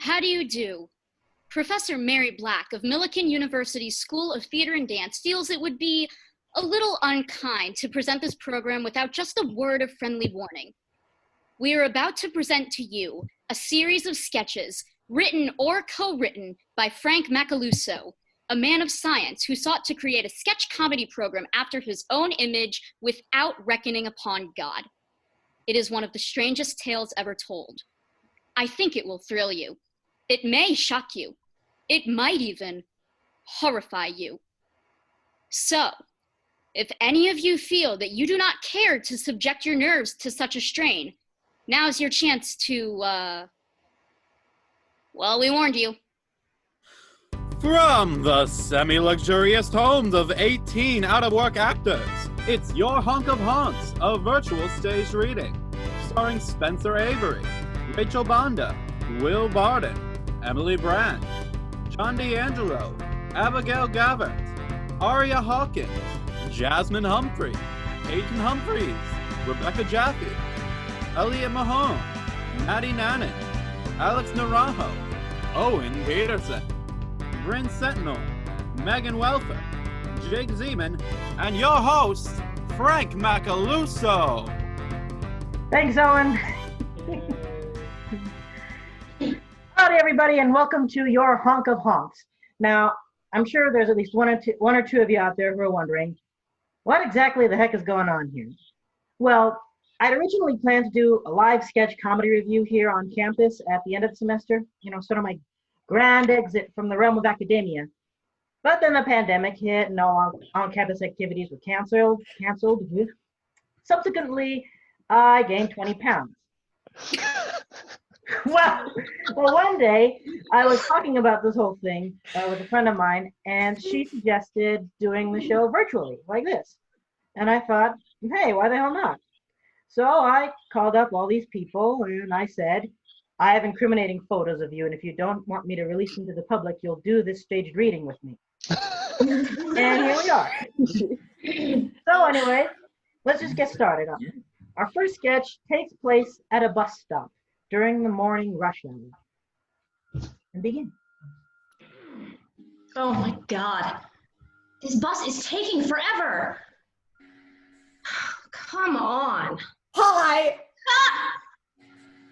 How do you do? Professor Mary Black of Millikan University's School of Theater and Dance feels it would be a little unkind to present this program without just a word of friendly warning. We are about to present to you a series of sketches written or co-written by Frank Macaluso, a man of science who sought to create a sketch comedy program after his own image without reckoning upon God. It is one of the strangest tales ever told. I think it will thrill you. It may shock you. It might even horrify you. So, if any of you feel that you do not care to subject your nerves to such a strain, now's your chance to, well, we warned you. From the semi-luxurious homes of 18 out-of-work actors, it's your Honk of Honks, a virtual stage reading, starring Spencer Avery, Rachel Banda, Will Barden, Emily Brandt, John D'Angelo, Abigail Gabbert, Aria Hawkins, Jasmine Humphrey, Peyton Humphreys, Rebecca Jaffe, Elliot Mahone, Maddie Nannon, Alex Naranjo, Owen Peterson, Bryn Sentinel, Megan Welfer, Jake Zeman, and your host, Frank Macaluso. Thanks, Owen. Howdy, everybody, and welcome to your Honk of Honks. Now, I'm sure there's at least one or two of you out there who are wondering, what exactly the heck is going on here? Well, I'd originally planned to do a live sketch comedy review here on campus at the end of the semester, sort of my grand exit from the realm of academia. But then the pandemic hit and all on-campus activities were canceled. Subsequently, I gained 20 pounds. Well, one day I was talking about this whole thing with a friend of mine, and she suggested doing the show virtually like this. And I thought, hey, why the hell not? So I called up all these people and I said, I have incriminating photos of you, and if you don't want me to release them to the public, you'll do this staged reading with me. And here we are. So anyway, let's just get started. Our first sketch takes place at a bus stop during the morning rush hour. And begin. Oh my God. This bus is taking forever. Come on. Hi. Ah!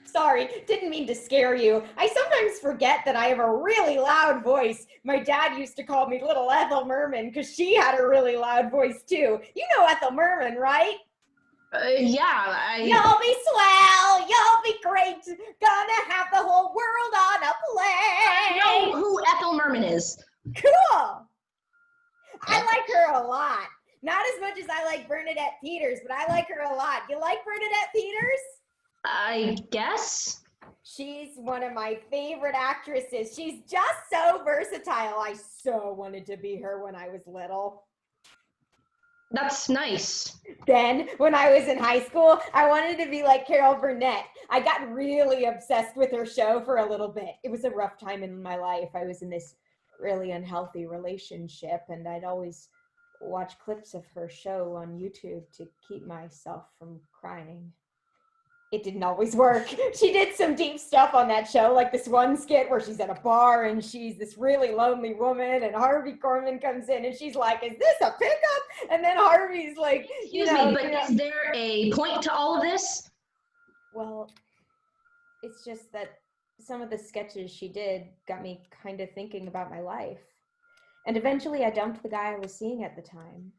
Sorry, didn't mean to scare you. I sometimes forget that I have a really loud voice. My dad used to call me Little Ethel Merman because she had a really loud voice too. You know Ethel Merman, right? Yeah, You'll be swell, you'll be great, gonna have the whole world on a plane. I know who Ethel Merman is. Cool. I like her a lot. Not as much as I like Bernadette Peters, but I like her a lot. You like Bernadette Peters? I guess. She's one of my favorite actresses. She's just so versatile. I so wanted to be her when I was little. That's nice. Then, when I was in high school, I wanted to be like Carol Burnett. I got really obsessed with her show for a little bit. It was a rough time in my life. I was in this really unhealthy relationship, and I'd always watch clips of her show on YouTube to keep myself from crying. It didn't always work. She did some deep stuff on that show, like this one skit where she's at a bar and she's this really lonely woman, and Harvey Korman comes in and she's like, is this a pickup? And then Harvey's like, Excuse me, but is there a point to all of this? Well, it's just that some of the sketches she did got me kind of thinking about my life. And eventually I dumped the guy I was seeing at the time.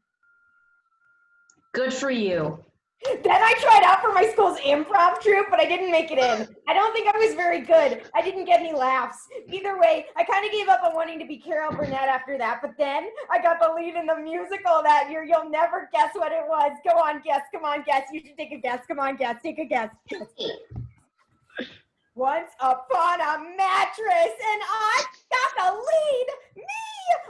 Good for you. Then I tried out for my school's improv troupe, but I didn't make it in. I don't think I was very good. I didn't get any laughs. Either way, I kind of gave up on wanting to be Carol Burnett after that, but then I got the lead in the musical that year. You'll never guess what it was. Go on, guess. Come on, guess. You should take a guess. Come on, guess. Take a guess. Once upon a mattress, and I got the lead. Me!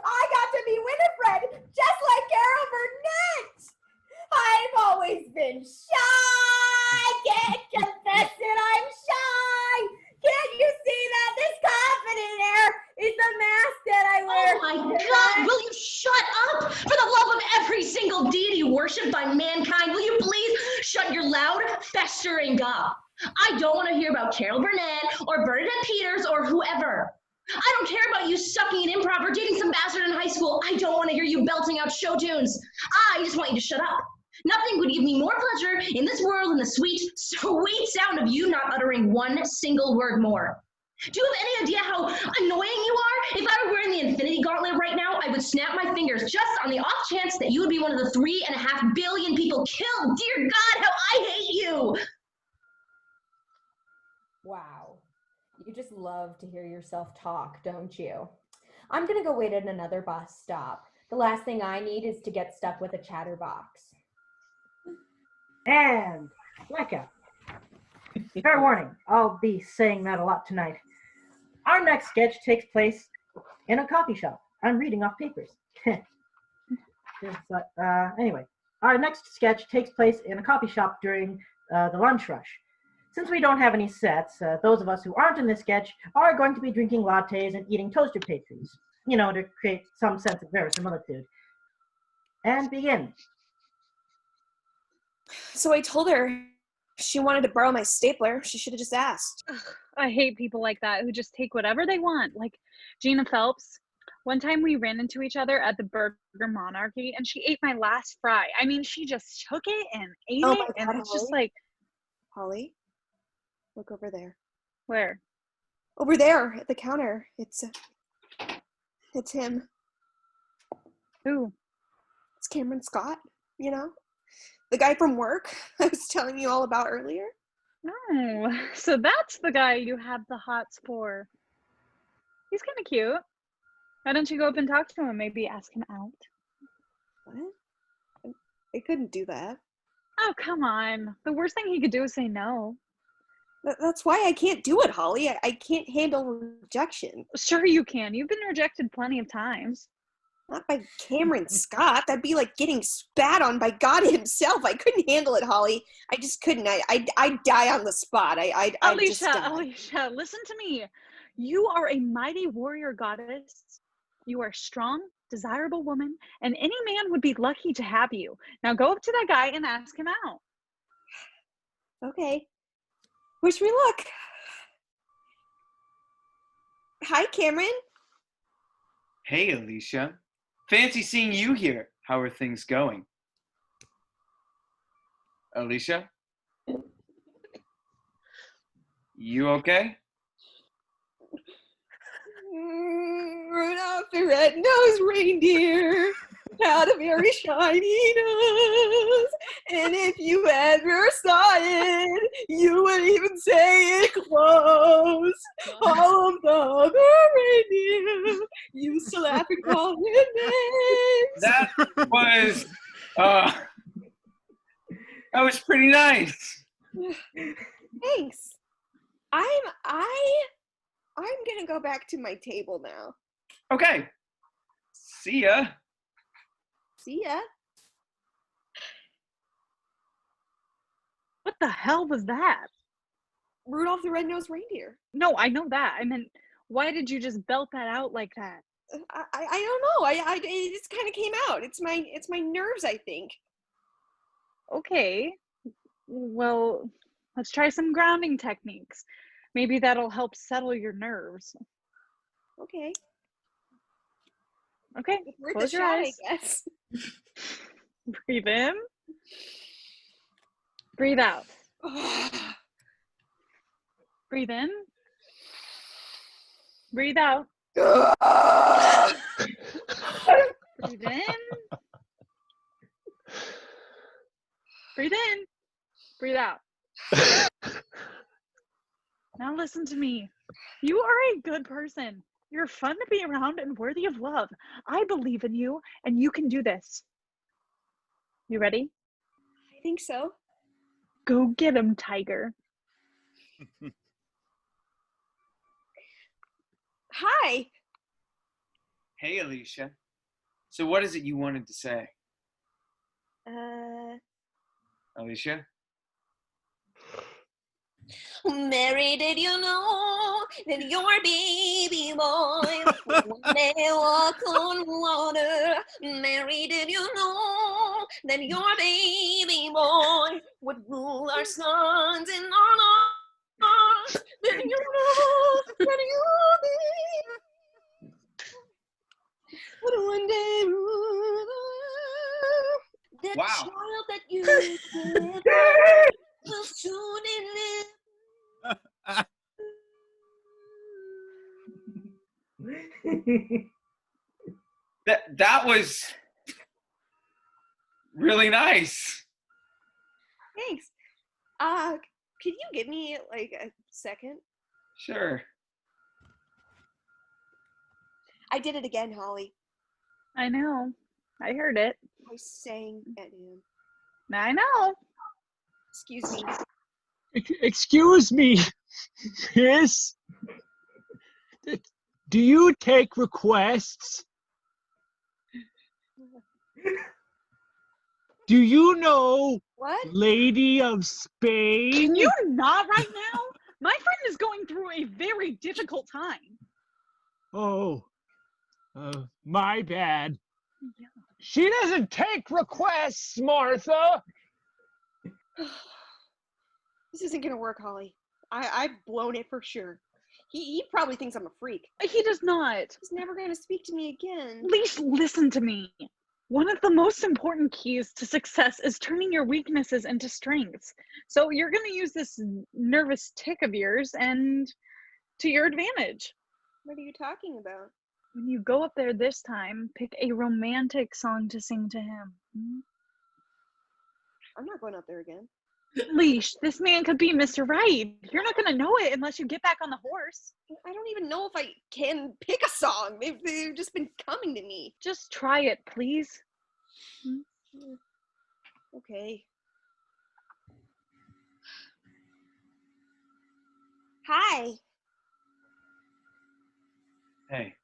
I got to be Winifred, just like Carol Burnett. I've always been shy. Can't confess that I'm shy. Can't you see that? This confident air is the mask that I wear. Oh my God, will you shut up? For the love of every single deity worshipped by mankind, will you please shut your loud, festering up? I don't want to hear about Carol Burnett or Bernadette Peters or whoever. I don't care about you sucking at improv or dating some bastard in high school. I don't want to hear you belting out show tunes. I just want you to shut up. Nothing would give me more pleasure in this world than the sweet, sweet sound of you not uttering one single word more. Do you have any idea how annoying you are? If I were wearing the Infinity Gauntlet right now, I would snap my fingers just on the off chance that you would be one of the 3.5 billion people killed. Dear God, how I hate you! Wow. You just love to hear yourself talk, don't you? I'm gonna go wait at another bus stop. The last thing I need is to get stuck with a chatterbox. And blackout. Fair warning, I'll be saying that a lot tonight. Our next sketch takes place in a coffee shop. I'm reading off papers. Anyway, our next sketch takes place in a coffee shop during the lunch rush. Since we don't have any sets, those of us who aren't in this sketch are going to be drinking lattes and eating toaster pastries, to create some sense of verisimilitude. And begin. So I told her if she wanted to borrow my stapler, she should have just asked. Ugh, I hate people like that who just take whatever they want. Like Gina Phelps. One time we ran into each other at the Burger Monarchy and she ate my last fry. I mean, she just took it and ate Oh it. my God, And it's just Holly. like, Holly, look over there. where? Over there at the counter. It's him. Who? It's Cameron Scott, the guy from work I was telling you all about earlier. Oh, so that's the guy you have the hots for. He's kind of cute. Why don't you go up and talk to him? Maybe ask him out. What? I couldn't do that. Oh, come on. The worst thing he could do is say no. That's why I can't do it, Holly. I can't handle rejection. Sure you can. You've been rejected plenty of times. Not by Cameron Scott. That'd be like getting spat on by God himself. I couldn't handle it, Holly. I just couldn't. I'd die on the spot. Alicia, listen to me. You are a mighty warrior goddess. You are a strong, desirable woman, and any man would be lucky to have you. Now go up to that guy and ask him out. Okay. Wish me luck. Hi, Cameron. Hey, Alicia. Fancy seeing you here. How are things going? Alicia? You okay? Rudolph the red-nosed reindeer had a very shiny nose, and if you ever saw it, you would even say it close. All of the other reindeer used to laugh and call him names. That was pretty nice. Thanks. I'm gonna go back to my table now. Okay. See ya. See ya. What the hell was that? Rudolph the red-nosed reindeer. No, I know that. I meant, why did you just belt that out like that? I don't know. It just kind of came out. It's my nerves, I think. Okay. Well, let's try some grounding techniques. Maybe that'll help settle your nerves. Okay. Okay, Worth close a your shot, eyes. I guess. Breathe in. Breathe out. Breathe in. Breathe out. Breathe in. Breathe in. Breathe out. Now listen to me. You are a good person. You're fun to be around and worthy of love. I believe in you, and you can do this. You ready? I think so. Go get him, tiger. Hi. Hey, Alicia. So what is it you wanted to say? Alicia? Mary, did you know that your baby boy would one day walk on water? Mary, did you know that your baby boy would rule our sons and our letting you know, letting you know. But one day, that Wow. child that you will soon live. That was really nice. Thanks. Could you give me like a second? Sure. I did it again, Holly. I know. I heard it. I sang at him. I know. Excuse me. Excuse me, miss. Do you take requests? Do you know What? Lady of Spain? Can you not right now? My friend is going through a very difficult time. Oh, my bad. Yeah. She doesn't take requests, Martha. This isn't gonna work, Holly. I've blown it for sure. He probably thinks I'm a freak. He does not. He's never gonna speak to me again. At least listen to me. One of the most important keys to success is turning your weaknesses into strengths. So you're going to use this nervous tick of yours and to your advantage. What are you talking about? When you go up there this time, pick a romantic song to sing to him. I'm not going up there again. Leash, this man could be Mr. Right. You're not going to know it unless you get back on the horse. I don't even know if I can pick a song. They've just been coming to me. Just try it, please. Okay. Hi. Hey.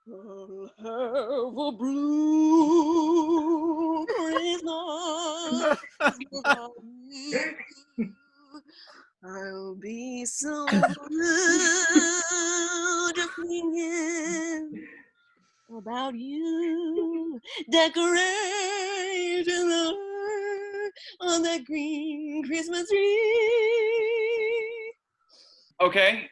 I'll have a blue Christmas without you. I'll be so blue just thinking about you. Decorations on that green Christmas tree. Okay.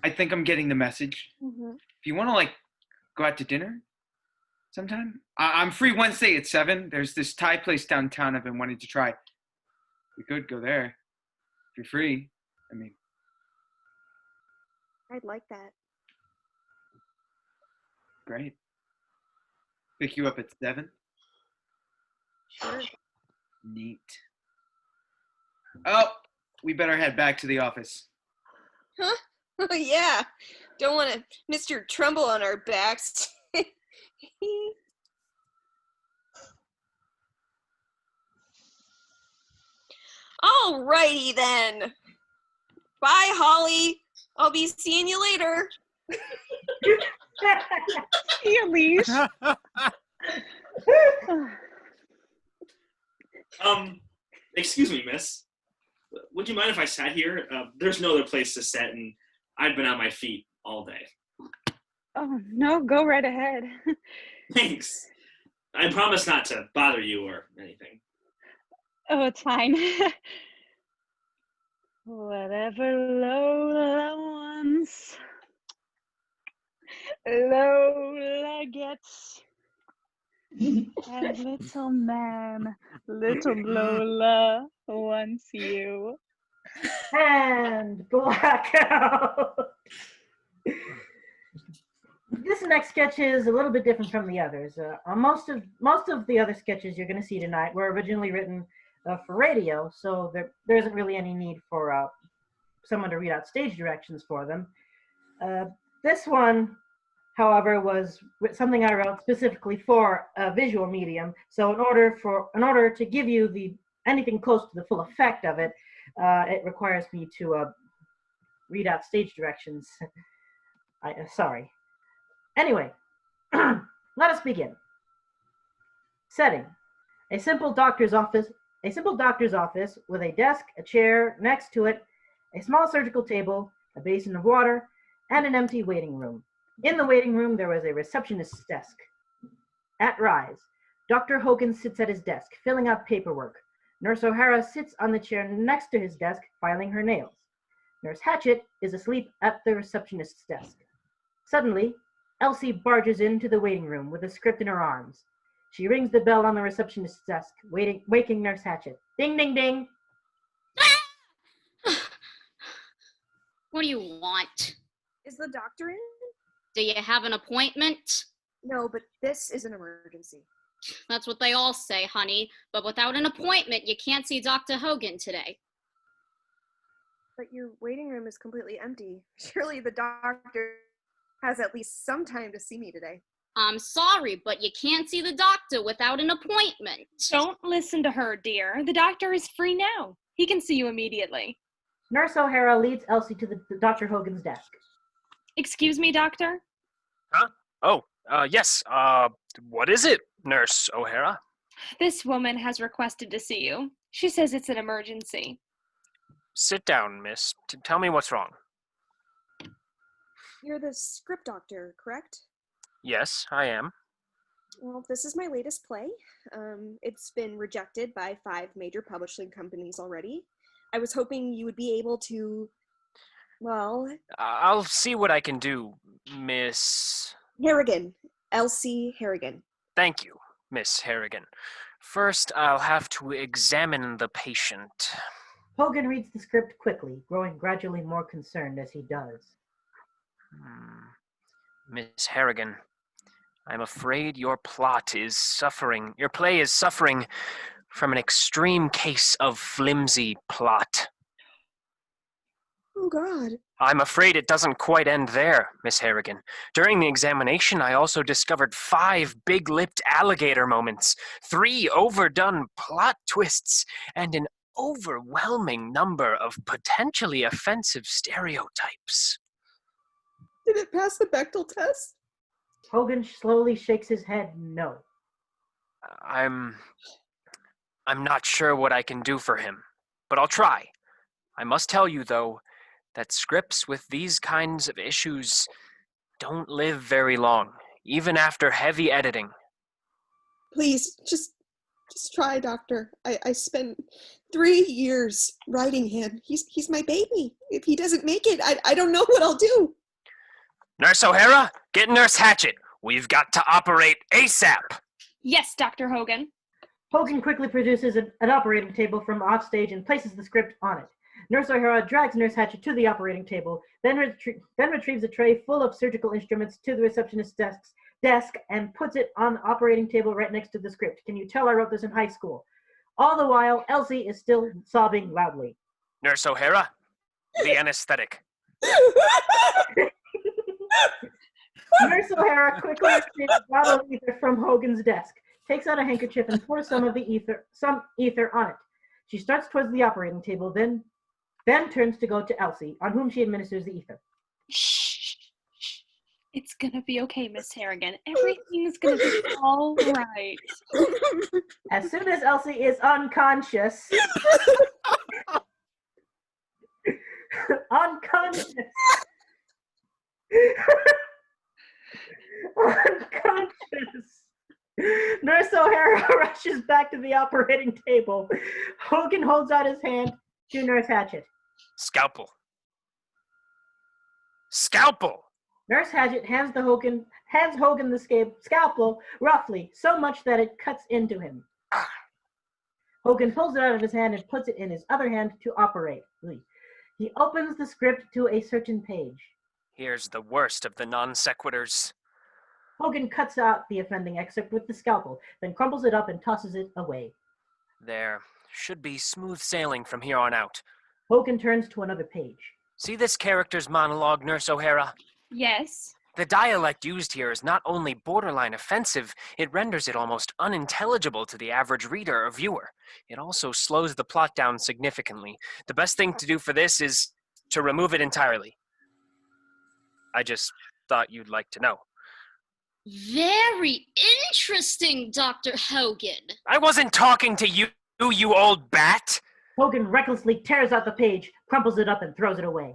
I think I'm getting the message. Mm-hmm. If you want to go out to dinner sometime, I'm free Wednesday at 7. There's this Thai place downtown I've been wanting to try. We could go there if you're free. I mean, I'd like that. great. Pick you up at 7. Sure. Neat. Oh, we better head back to the office. Huh? Oh, yeah. Don't want to miss your trumble on our backs. Alrighty then. Bye, Holly. I'll be seeing you later. See you, Leash. Excuse me, miss. Would you mind if I sat here? There's no other place to sit, and I've been on my feet all day. Oh, no, go right ahead. Thanks. I promise not to bother you or anything. Oh, it's fine. Whatever Lola wants, Lola gets. And little man, little Lola wants you. And blackout. This next sketch is a little bit different from the others. Most of the other sketches you're going to see tonight were originally written for radio, so there isn't really any need for someone to read out stage directions for them. This one, however, was something I wrote specifically for a visual medium. So in order to give you anything close to the full effect of it, it requires me to read out stage directions. Sorry. Anyway, let us begin. Setting: a simple doctor's office with a desk, a chair next to it, a small surgical table, a basin of water, and an empty waiting room. In the waiting room, there was a receptionist's desk. At rise, Dr. Hogan sits at his desk, filling out paperwork. Nurse O'Hara sits on the chair next to his desk, filing her nails. Nurse Hatchet is asleep at the receptionist's desk. Suddenly, Elsie barges into the waiting room with a script in her arms. She rings the bell on the receptionist's desk, waking Nurse Hatchet. Ding, ding, ding. What do you want? Is the doctor in? Do you have an appointment? No, but this is an emergency. That's what they all say, honey. But without an appointment, you can't see Dr. Hogan today. But your waiting room is completely empty. Surely the doctor has at least some time to see me today. I'm sorry, but you can't see the doctor without an appointment. Don't listen to her, dear. The doctor is free now. He can see you immediately. Nurse O'Hara leads Elsie to the Dr. Hogan's desk. Excuse me, doctor? Huh? Oh, yes. What is it, Nurse O'Hara? This woman has requested to see you. She says it's an emergency. Sit down, miss. Tell me what's wrong. You're the script doctor, correct? Yes, I am. Well, this is my latest play. It's been rejected by 5 major publishing companies already. I was hoping you would be able to, well... I'll see what I can do, Miss... Harrigan. Elsie Harrigan. Thank you, Miss Harrigan. First, I'll have to examine the patient. Hogan reads the script quickly, growing gradually more concerned as he does. Miss Harrigan, I'm afraid your play is suffering from an extreme case of flimsy plot. Oh, God. I'm afraid it doesn't quite end there, Miss Harrigan. During the examination, I also discovered 5 big-lipped alligator moments, 3 overdone plot twists, and an overwhelming number of potentially offensive stereotypes. Did it pass the Bechdel test? Hogan slowly shakes his head no. I'm not sure what I can do for him, but I'll try. I must tell you, though, that scripts with these kinds of issues don't live very long, even after heavy editing. Please, just try, Doctor. I spent 3 years writing him. He's my baby. If he doesn't make it, I don't know what I'll do. Nurse O'Hara, get Nurse Hatchet. We've got to operate ASAP. Yes, Dr. Hogan. Hogan quickly produces an operating table from offstage and places the script on it. Nurse O'Hara drags Nurse Hatchet to the operating table, then retrieves a tray full of surgical instruments to the receptionist's desk and puts it on the operating table right next to the script. Can you tell I wrote this in high school? All the while, Elsie is still sobbing loudly. Nurse O'Hara, the anesthetic. Nurse O'Hara quickly retrieves a bottle of ether from Hogan's desk, takes out a handkerchief and pours some ether on it. She starts towards the operating table, then turns to go to Elsie, on whom she administers the ether. Shh. It's gonna be okay, Miss Harrigan. Everything's gonna be all right. As soon as Elsie is unconscious, Nurse O'Hara rushes back to the operating table. Hogan holds out his hand to Nurse Hatchet. Scalpel. Nurse Hatchet hands Hogan the scalpel roughly, so much that it cuts into him. Hogan pulls it out of his hand and puts it in his other hand to operate. He opens the script to a certain page. Here's the worst of the non sequiturs. Hogan cuts out the offending excerpt with the scalpel, then crumbles it up and tosses it away. There should be smooth sailing from here on out. Hogan turns to another page. See this character's monologue, Nurse O'Hara? Yes. The dialect used here is not only borderline offensive, it renders it almost unintelligible to the average reader or viewer. It also slows the plot down significantly. The best thing to do for this is to remove it entirely. I just thought you'd like to know. Very interesting, Dr. Hogan. I wasn't talking to you, you old bat! Hogan recklessly tears out the page, crumples it up, and throws it away.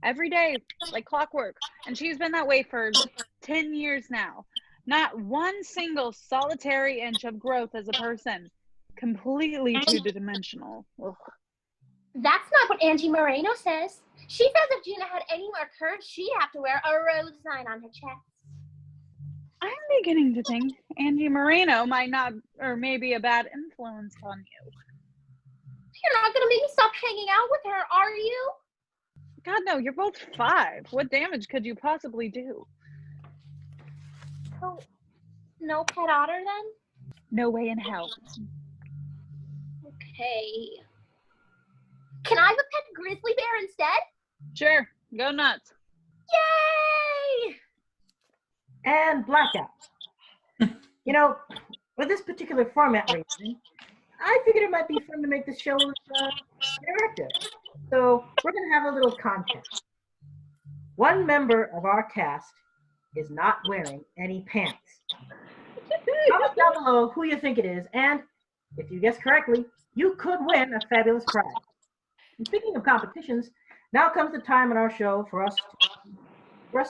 every day, like clockwork. And she's been that way for 10 years now. Not one single solitary inch of growth as a person. Completely two-dimensional. Ugh. That's not what Angie Moreno says. She says if Gina had any more curves, she'd have to wear a road sign on her chest. I'm beginning to think Angie Moreno might not, or maybe a bad influence on you. You're not going to make me stop hanging out with her, are you? God, no, you're both 5. What damage could you possibly do? Oh, no pet otter then? No way in hell. Okay. Can I have a pet grizzly bear instead? Sure, go nuts. Yay! And blackout. You know, with this particular format we're using, I figured it might be fun to make the show interactive. So we're going to have a little contest. One member of our cast is not wearing any pants. Comment down below who you think it is, and if you guess correctly, you could win a fabulous prize. And speaking of competitions, now comes the time in our show for us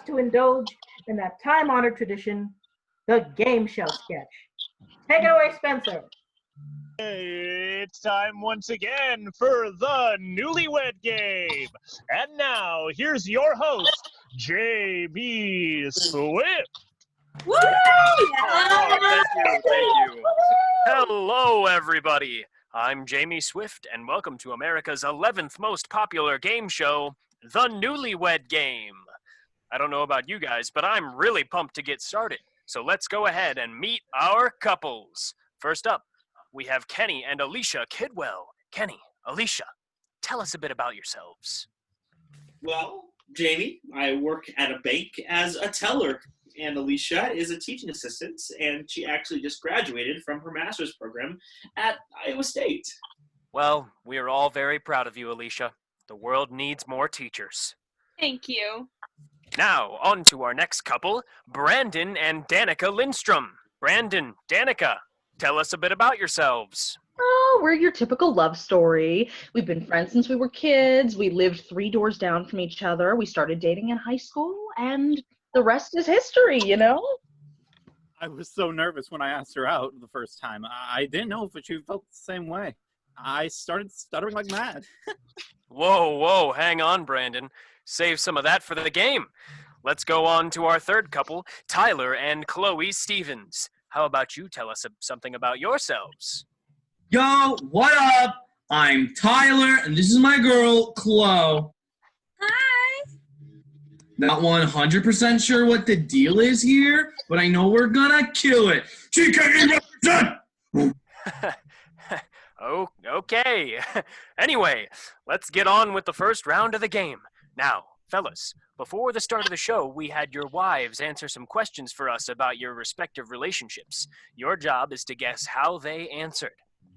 to indulge in that time-honored tradition, the game show sketch. Take it away, Spencer. It's time once again for the Newlywed Game. And now, here's your host, J.B. Swift. Woo! Oh, thank you. Hello, everybody. I'm Jamie Swift, and welcome to America's 11th most popular game show, The Newlywed Game. I don't know about you guys, but I'm really pumped to get started. So let's go ahead and meet our couples. First up, we have Kenny and Alicia Kidwell. Kenny, Alicia, tell us a bit about yourselves. Well, Jamie, I work at a bank as a teller, and Alicia is a teaching assistant, and she actually just graduated from her master's program at Iowa State. Well, we are all very proud of you, Alicia. The world needs more teachers. Thank you. Now, on to our next couple, Brandon and Danica Lindstrom. Brandon, Danica, tell us a bit about yourselves. Oh, we're your typical love story. We've been friends since we were kids. We lived 3 doors down from each other. We started dating in high school, and the rest is history, you know? I was so nervous when I asked her out the first time. I didn't know if she felt the same way. I started stuttering like mad. Whoa, hang on, Brandon. Save some of that for the game. Let's go on to our third couple, Tyler and Chloe Stevens. How about you tell us something about yourselves? Yo, what up? I'm Tyler, and this is my girl, Chloe. Hi. Not 100% sure what the deal is here, but I know we're gonna kill it. TKE represent! Oh, okay. Anyway, let's get on with the first round of the game. Now, fellas, before the start of the show, we had your wives answer some questions for us about your respective relationships. Your job is to guess how they answered.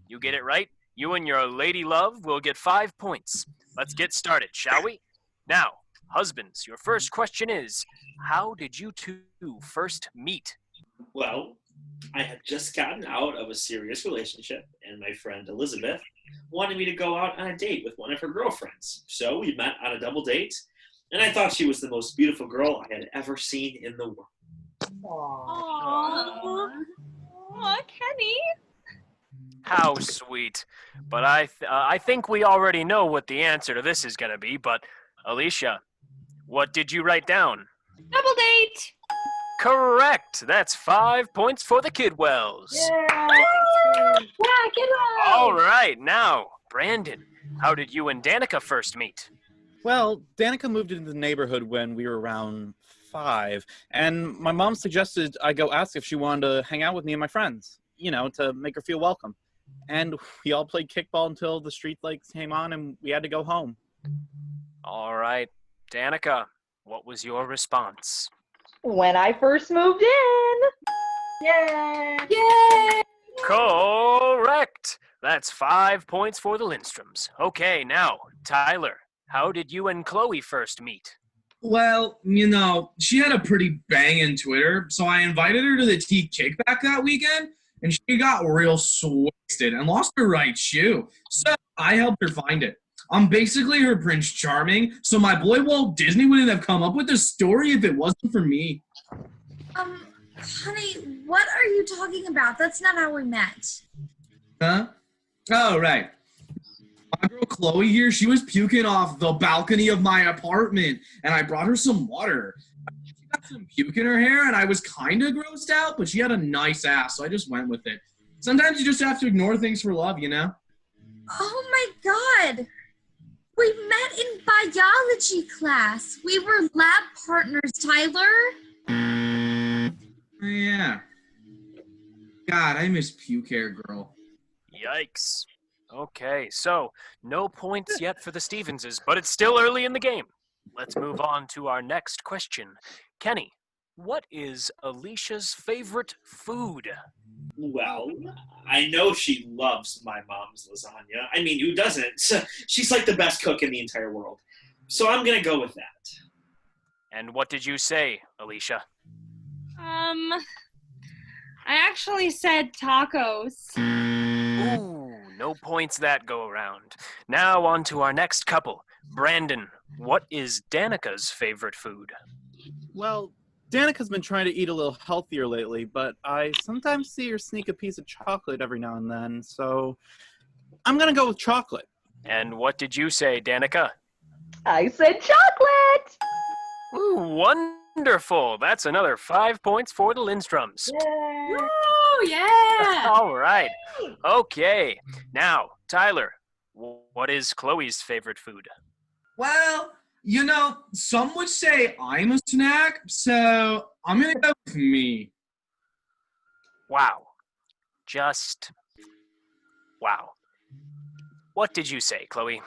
You get it right, you and your lady love will get 5 points. Let's get started, shall we? Now, husbands, your first question is, how did you two first meet? Well, I had just gotten out of a serious relationship, and my friend Elizabeth wanted me to go out on a date with one of her girlfriends. So we met on a double date, and I thought she was the most beautiful girl I had ever seen in the world. Aww, Kenny. How sweet. But I think we already know what the answer to this is going to be, but Alicia, what did you write down? Double date. Correct. That's 5 points for the Kidwells. Yeah, Kidwell. All right. Now, Brandon, how did you and Danica first meet? Well, Danica moved into the neighborhood when we were around 5, and my mom suggested I go ask if she wanted to hang out with me and my friends, you know, to make her feel welcome. And we all played kickball until the street lights came on and we had to go home. All right. Danica, what was your response? When I first moved in. Yay! Yay! Correct. That's 5 points for the Lindstroms. Okay, now, Tyler, how did you and Chloe first meet? Well, you know, she had a pretty banging Twitter, so I invited her to the tea kickback that weekend, and she got real wasted and lost her right shoe. So I helped her find it. I'm basically her Prince Charming, so my boy Walt Disney wouldn't have come up with this story if it wasn't for me. Honey, what are you talking about? That's not how we met. Huh? Oh, right. My girl Chloe here, she was puking off the balcony of my apartment, and I brought her some water. She got some puke in her hair, and I was kind of grossed out, but she had a nice ass, so I just went with it. Sometimes you just have to ignore things for love, you know? Oh my God! We met in biology class. We were lab partners, Tyler. Yeah. God, I miss puke hair girl. Yikes. Okay, so no points yet for the Stevenses, but it's still early in the game. Let's move on to our next question. Kenny, what is Alicia's favorite food? Well, I know she loves my mom's lasagna. I mean, who doesn't? She's like the best cook in the entire world. So I'm going to go with that. And what did you say, Alicia? I actually said tacos. Ooh, no points that go around. Now on to our next couple. Brandon, what is Danica's favorite food? Well, Danica's been trying to eat a little healthier lately, but I sometimes see her sneak a piece of chocolate every now and then, so I'm gonna go with chocolate. And what did you say, Danica? I said chocolate! Ooh, wonderful. That's another 5 points for the Lindstroms. Woo, yeah! All right. Okay. Now, Tyler, what is Chloe's favorite food? Well, you know, some would say I'm a snack, so I'm gonna go with me. Wow. Just wow. What did you say, Chloe?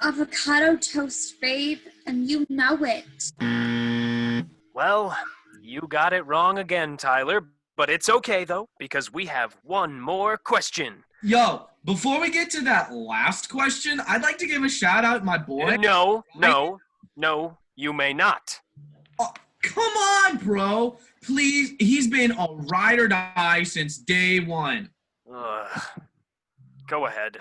Avocado toast, babe, and you know it. Well, you got it wrong again, Tyler, but it's okay, though, because we have one more question. Yo, before we get to that last question, I'd like to give a shout out to my boy. No, you may not. Oh, come on, bro. Please, he's been a ride or die since day one. Go ahead.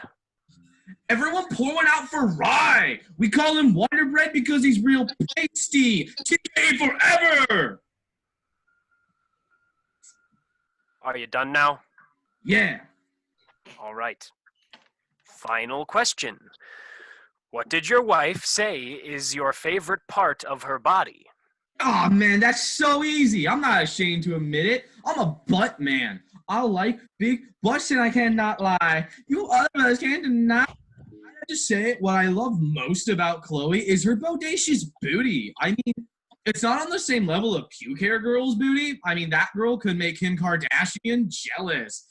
Everyone pour one out for Rye. We call him Wonder Bread because he's real pasty. TKE forever. Are you done now? Yeah. All right. Final question. What did your wife say is your favorite part of her body? Oh, man, that's so easy. I'm not ashamed to admit it. I'm a butt man. I like big butts and I cannot lie. You others can't deny. I have to say, what I love most about Chloe is her bodacious booty. I mean, it's not on the same level of puke hair girl's booty. I mean, that girl could make Kim Kardashian jealous.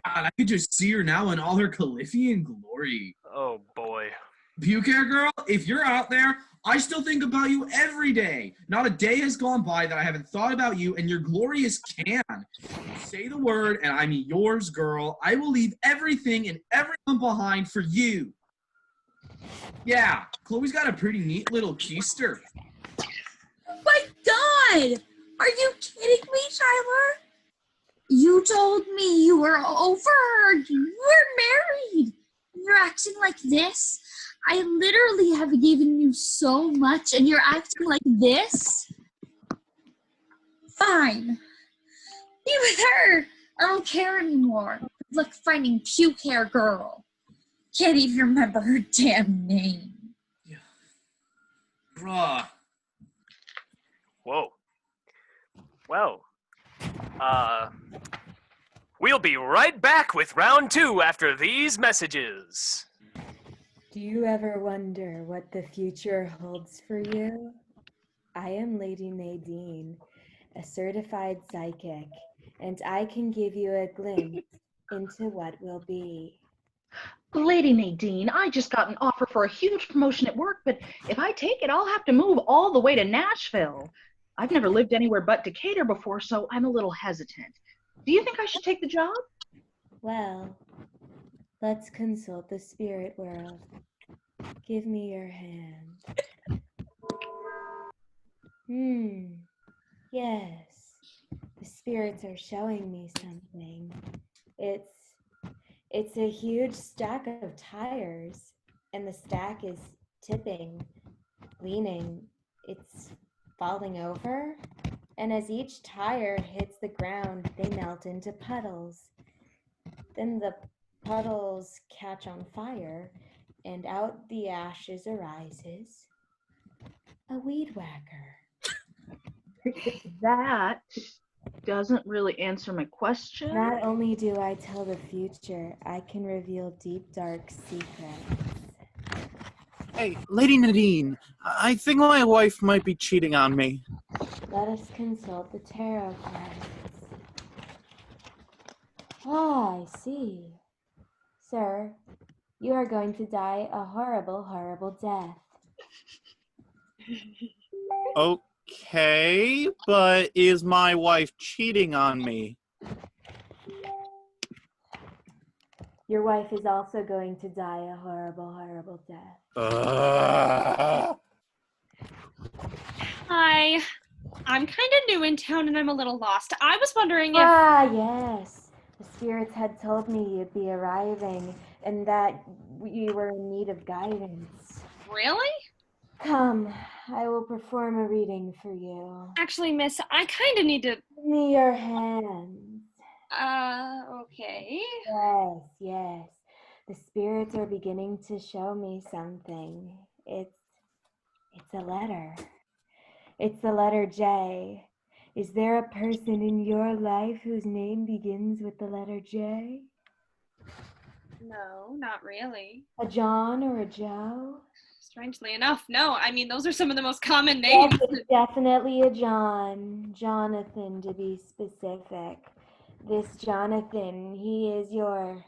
God, I could just see her now in all her Califian glory. Oh, boy. Puke hair girl, if you're out there, I still think about you every day. Not a day has gone by that I haven't thought about you and your glorious can. Say the word and I'm yours, girl. I will leave everything and everyone behind for you. Yeah, Chloe's got a pretty neat little keister. My God! Are you kidding me, Tyler? You told me you were over her. You were married. You're acting like this. I literally have given you so much and you're acting like this? Fine. Be with her. I don't care anymore. It's like finding puke hair girl. Can't even remember her damn name. Bruh. Whoa. Well, we'll be right back with round 2 after these messages. Do you ever wonder what the future holds for you? I am Lady Nadine, a certified psychic, and I can give you a glimpse into what will be. Lady Nadine, I just got an offer for a huge promotion at work, but if I take it, I'll have to move all the way to Nashville. I've never lived anywhere but Decatur before, so I'm a little hesitant. Do you think I should take the job? Well, let's consult the spirit world. Give me your hand. Yes. The spirits are showing me something. It's a huge stack of tires. and the stack is tipping, leaning. It's falling over. And as each tire hits the ground, they melt into puddles. Then the puddles catch on fire, and out the ashes arises a weed whacker. That doesn't really answer my question. Not only do I tell the future, I can reveal deep, dark secrets. Hey, Lady Nadine, I think my wife might be cheating on me. Let us consult the tarot cards. Ah, I see. Sir, you are going to die a horrible, horrible death. Okay, but is my wife cheating on me? Your wife is also going to die a horrible, horrible death. Hi. I'm kind of new in town and I'm a little lost. I was wondering if... Ah, yes. The spirits had told me you'd be arriving and that you were in need of guidance. Really? Come, I will perform a reading for you. Actually, miss, I kind of need to... Give me your hands. Okay. Yes, yes. The spirits are beginning to show me something. It's a letter. It's the letter J. Is there a person in your life whose name begins with the letter J? No, not really. A John or a Joe? Strangely enough, no. I mean, those are some of the most common names. Yes, it's definitely a John. Jonathan, to be specific. This Jonathan, he is your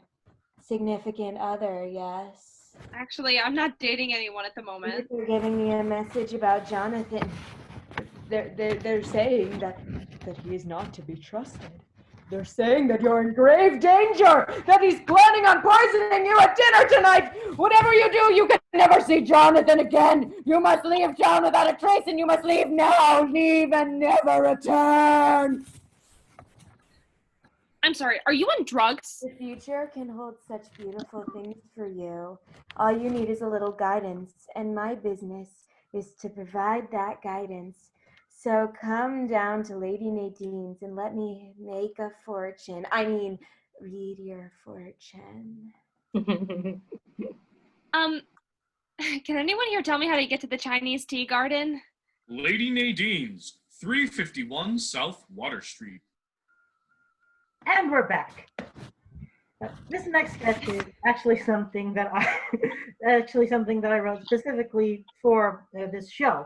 significant other, yes? Actually, I'm not dating anyone at the moment. They're giving me a message about Jonathan. They're saying that he is not to be trusted. They're saying that you're in grave danger, that he's planning on poisoning you at dinner tonight. Whatever you do, you can never see Jonathan again. You must leave town without a trace, and you must leave now. Leave and never return. I'm sorry, are you on drugs? The future can hold such beautiful things for you. All you need is a little guidance, and my business is to provide that guidance. So come down to Lady Nadine's and let me make a fortune. I mean, read your fortune. Can anyone here tell me how to get to the Chinese tea garden? Lady Nadine's, 351 South Water Street. And we're back. This next sketch is actually something that I wrote specifically for this show.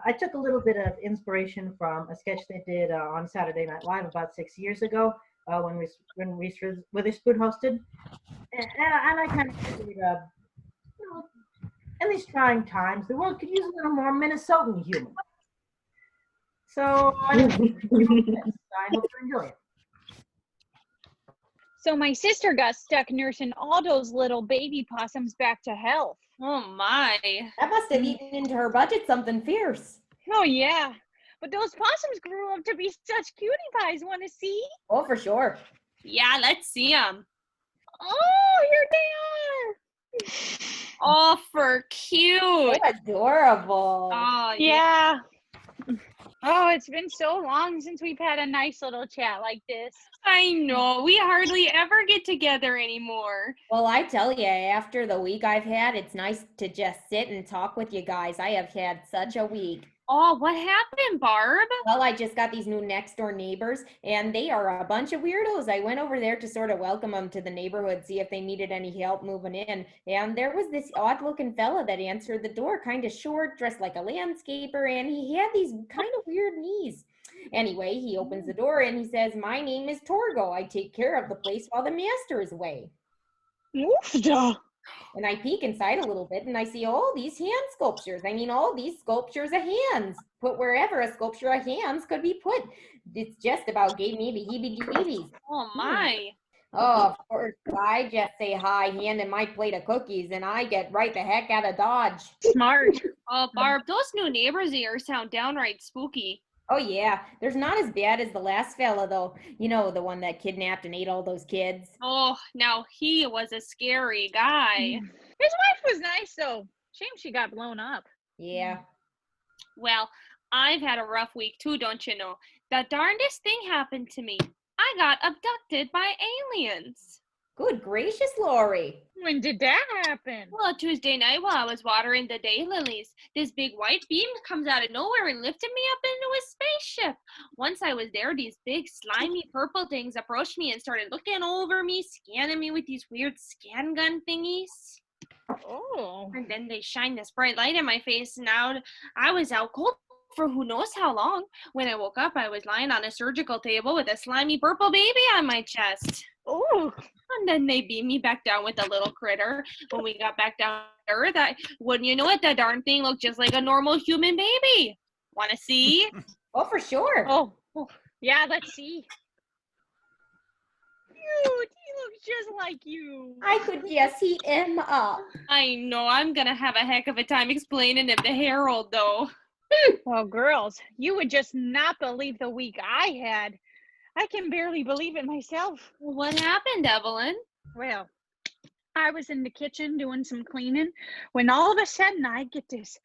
I took a little bit of inspiration from a sketch they did on Saturday Night Live about 6 years ago when Witherspoon hosted, and I kind of figured, in these trying times, the world could use a little more Minnesotan humor. So I hope you enjoy it. So my sister got stuck nursing all those little baby possums back to health. Oh my. That must have eaten into her budget something fierce. Oh yeah. But those possums grew up to be such cutie pies. Want to see? Oh, for sure. Yeah, let's see them. Oh, here they are. Oh, for cute. They're adorable. Oh, yeah. Oh, it's been so long since we've had a nice little chat like this. I know. We hardly ever get together anymore. Well, I tell you, after the week I've had, it's nice to just sit and talk with you guys. I have had such a week. Oh, what happened, Barb? Well, I just got these new next door neighbors, and they are a bunch of weirdos. I went over there to sort of welcome them to the neighborhood, see if they needed any help moving in. And there was this odd looking fella that answered the door, kind of short, dressed like a landscaper, and he had these kind of weird knees. Anyway, he opens the door and he says, "My name is Torgo. I take care of the place while the master is away." Oofda. And I peek inside a little bit and I see all these hand sculptures. I mean, all these sculptures of hands. Put wherever a sculpture of hands could be put. It's just about gave me the heebie-jeebies. Oh my. Oh, of course, I just say hi, hand in my plate of cookies, and I get right the heck out of Dodge. Smart. Oh, Barb, those new neighbors of yours sound downright spooky. Oh yeah, there's not as bad as the last fella though. You know, the one that kidnapped and ate all those kids. Oh, now he was a scary guy. His wife was nice though. Shame she got blown up. Yeah. Well, I've had a rough week too, don't you know? The darndest thing happened to me. I got abducted by aliens. Good gracious, Lori. When did that happen? Well, Tuesday night while I was watering the daylilies, this big white beam comes out of nowhere and lifted me up into a spaceship. Once I was there, these big slimy purple things approached me and started looking over me, scanning me with these weird scan gun thingies. Oh. And then they shined this bright light in my face, and I was out cold for who knows how long. When I woke up, I was lying on a surgical table with a slimy purple baby on my chest. Oh. And then they beamed me back down with the little critter. When we got back down to Earth, wouldn't you know it, the darn thing looked just like a normal human baby. Want to see? Oh, for sure. Oh, yeah, let's see. Cute. He looks just like you. I could just heat him up. I know. I'm going to have a heck of a time explaining him to Harold, though. Well, girls, you would just not believe the week I had. I can barely believe it myself. What happened, Evelyn? Well, I was in the kitchen doing some cleaning when all of a sudden I get this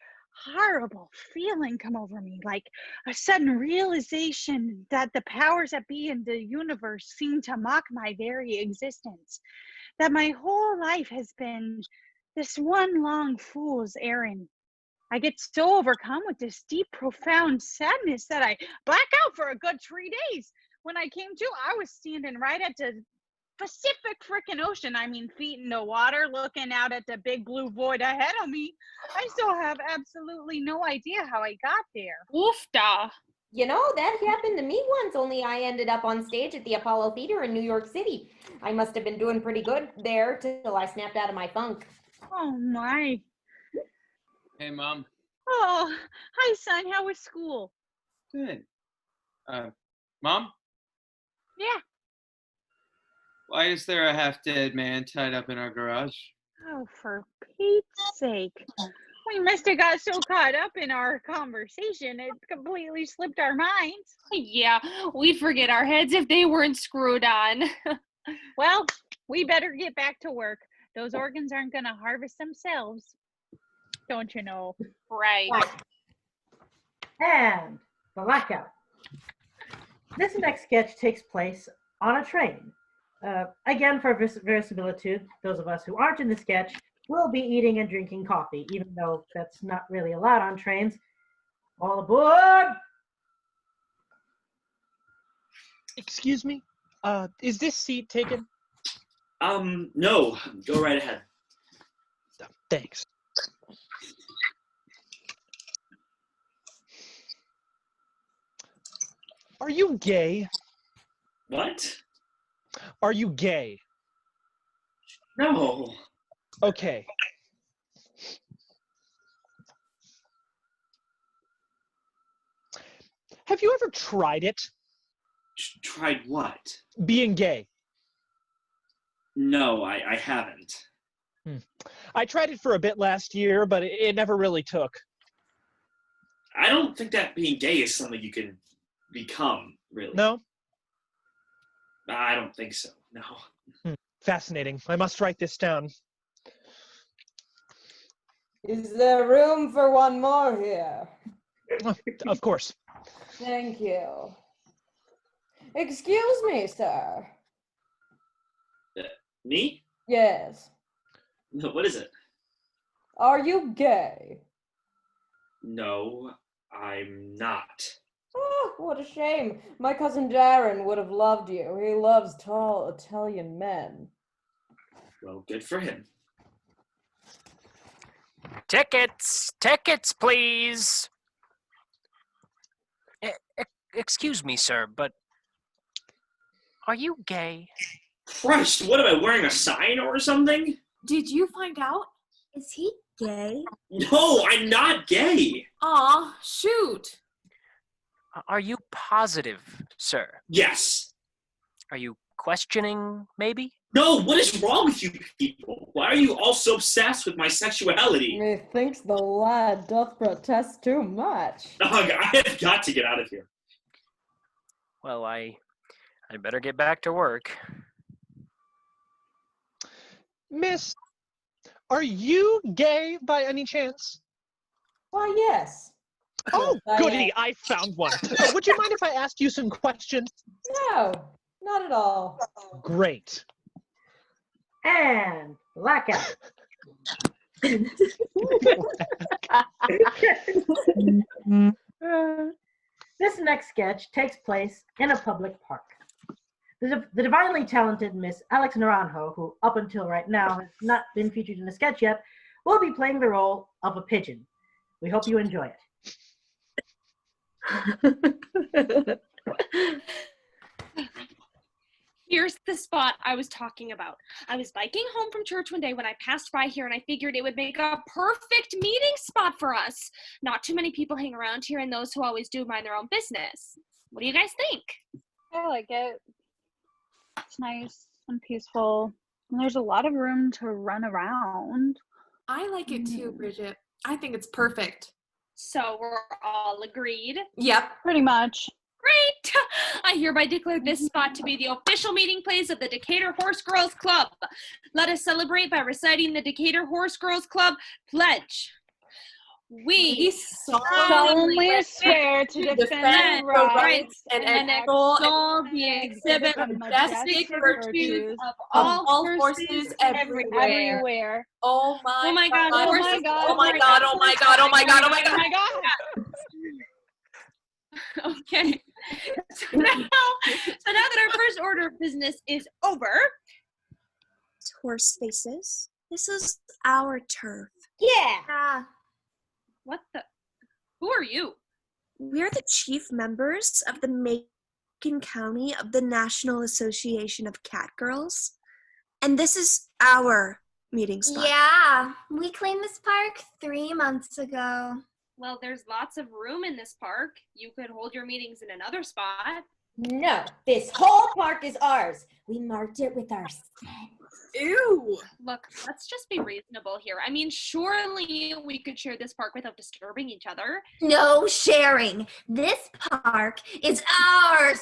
horrible feeling come over me, like a sudden realization that the powers that be in the universe seem to mock my very existence, that my whole life has been this one long fool's errand. I get so overcome with this deep, profound sadness that I black out for a good 3 days. When I came to, I was standing right at the Pacific frickin' Ocean. I mean, feet in the water, looking out at the big blue void ahead of me. I still have absolutely no idea how I got there. Oofda. You know, that happened to me once, only I ended up on stage at the Apollo Theater in New York City. I must have been doing pretty good there till I snapped out of my funk. Oh, my. Hey, Mom. Oh, hi, son. How was school? Good. Mom? Yeah. Why is there a half-dead man tied up in our garage? Oh, for Pete's sake. We must have got so caught up in our conversation, it completely slipped our minds. Yeah, we'd forget our heads if they weren't screwed on. Well, we better get back to work. Those organs aren't going to harvest themselves. Don't you know? Right. And blackout. This next sketch takes place on a train. Again, for verisimilitude, those of us who aren't in the sketch will be eating and drinking coffee, even though that's not really allowed on trains. All aboard! Excuse me? Is this seat taken? No. Go right ahead. Thanks. Are you gay? What? Are you gay? No. Okay. Have you ever tried it? Tried what? Being gay. No, I haven't. I tried it for a bit last year, but it never really took. I don't think that being gay is something you can become, really. No? I don't think so, no. Fascinating. I must write this down. Is there room for one more here? Of course. Thank you. Excuse me, sir. Me? Yes. No, what is it? Are you gay? No, I'm not. Oh, what a shame. My cousin Darren would have loved you. He loves tall Italian men. Well, good for him. Tickets, please. Excuse me, sir, but are you gay? Christ, what am I, wearing a sign or something? Did you find out? Is he gay? No, I'm not gay. Aw, shoot. Are you positive, sir? Yes. Are you questioning, maybe? No, what is wrong with you people? Why are you all so obsessed with my sexuality? Methinks the lad doth protest too much. Ugh, I have got to get out of here. Well, I better get back to work. Miss, are you gay by any chance? Why, yes. Oh, Yes, I goody, am. I found one. Would you mind if I asked you some questions? No, not at all. Great. And blackout. This next sketch takes place in a public park. The divinely talented Miss Alex Naranjo, who up until right now has not been featured in a sketch yet, will be playing the role of a pigeon. We hope you enjoy it. Here's the spot I was talking about. I was biking home from church one day when I passed by here, and I figured it would make a perfect meeting spot for us. Not too many people hang around here, and those who always do mind their own business. What do you guys think? I like it. It's nice and peaceful. And there's a lot of room to run around. I like it too, Bridget. I think it's perfect. So we're all agreed? Yep. Pretty much. Great! I hereby declare this spot to be the official meeting place of the Decatur Horse Girls Club. Let us celebrate by reciting the Decatur Horse Girls Club pledge. We solemnly swear to defend the rights and extol the exhibit of majestic virtues of all horses everywhere. Oh my God! Oh my God! Oh my God! Oh my God! Oh my God! Oh my God! Okay. So now that our first order of business is over. Horse faces. This is our turf. Yeah. What the? Who are you? We're the chief members of the Macon County of the National Association of Cat Girls. And this is our meeting spot. Yeah. We cleaned this park 3 months ago. Well, there's lots of room in this park. You could hold your meetings in another spot. No, this whole park is ours. We marked it with our scent. Ew. Look, let's just be reasonable here. I mean, surely we could share this park without disturbing each other. No sharing. This park is ours.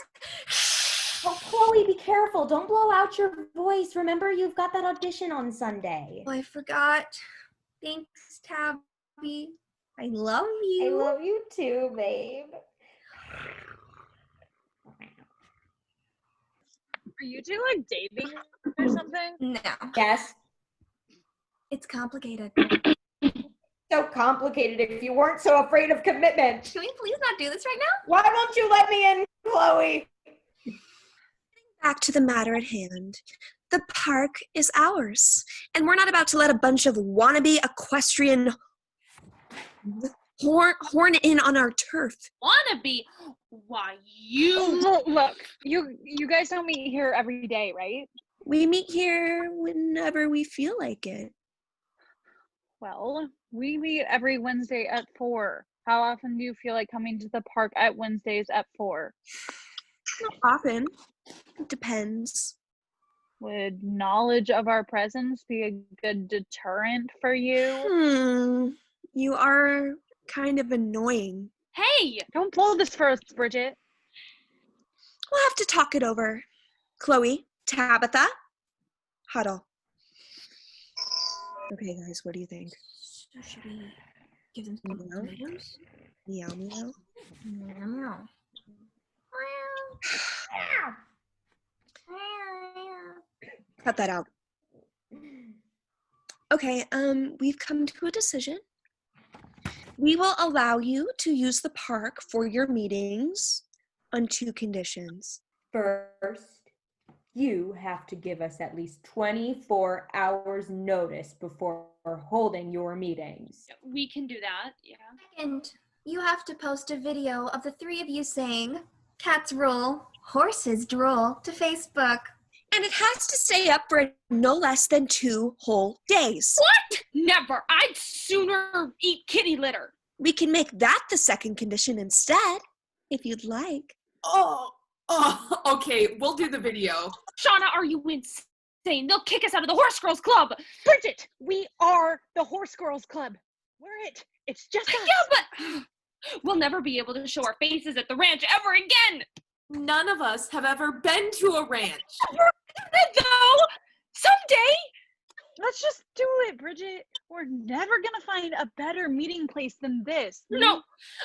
Oh, Chloe, be careful. Don't blow out your voice. Remember, you've got that audition on Sunday. Oh, I forgot. Thanks, Tabby. I love you. I love you too, babe. Are you two like dating or something? No. Yes. It's complicated. So complicated if you weren't so afraid of commitment. Can we please not do this right now? Why won't you let me in, Chloe? Back to the matter at hand. The park is ours, and we're not about to let a bunch of wannabe equestrian horn in on our turf. Wannabe? Why, you... Look, you guys don't meet here every day, right? We meet here whenever we feel like it. Well, we meet every Wednesday at 4. How often do you feel like coming to the park at Wednesdays at 4? Not often. It depends. Would knowledge of our presence be a good deterrent for you? You are kind of annoying. Hey! Don't blow this for us, Bridget. We'll have to talk it over. Chloe, Tabitha, huddle. Okay, guys, what do you think? Should we give them some tomatoes? Meow, meow. Meow. Cut that out. Okay, we've come to a decision. We will allow you to use the park for your meetings on 2 conditions. First, you have to give us at least 24 hours notice before holding your meetings. We can do that, yeah. Second, you have to post a video of the 3 of you saying, cats rule, horses drool, to Facebook. And it has to stay up for no less than 2 whole days. What? Never. I'd sooner eat kitty litter. We can make that the second condition instead, if you'd like. Oh, okay. We'll do the video. Shauna, are you insane? They'll kick us out of the Horse Girls Club. Bridget, we are the Horse Girls Club. We're it. It's just us. Yeah, but we'll never be able to show our faces at the ranch ever again. None of us have ever been to a ranch. Though, someday. Let's just do it, Bridget. We're never gonna find a better meeting place than this. No,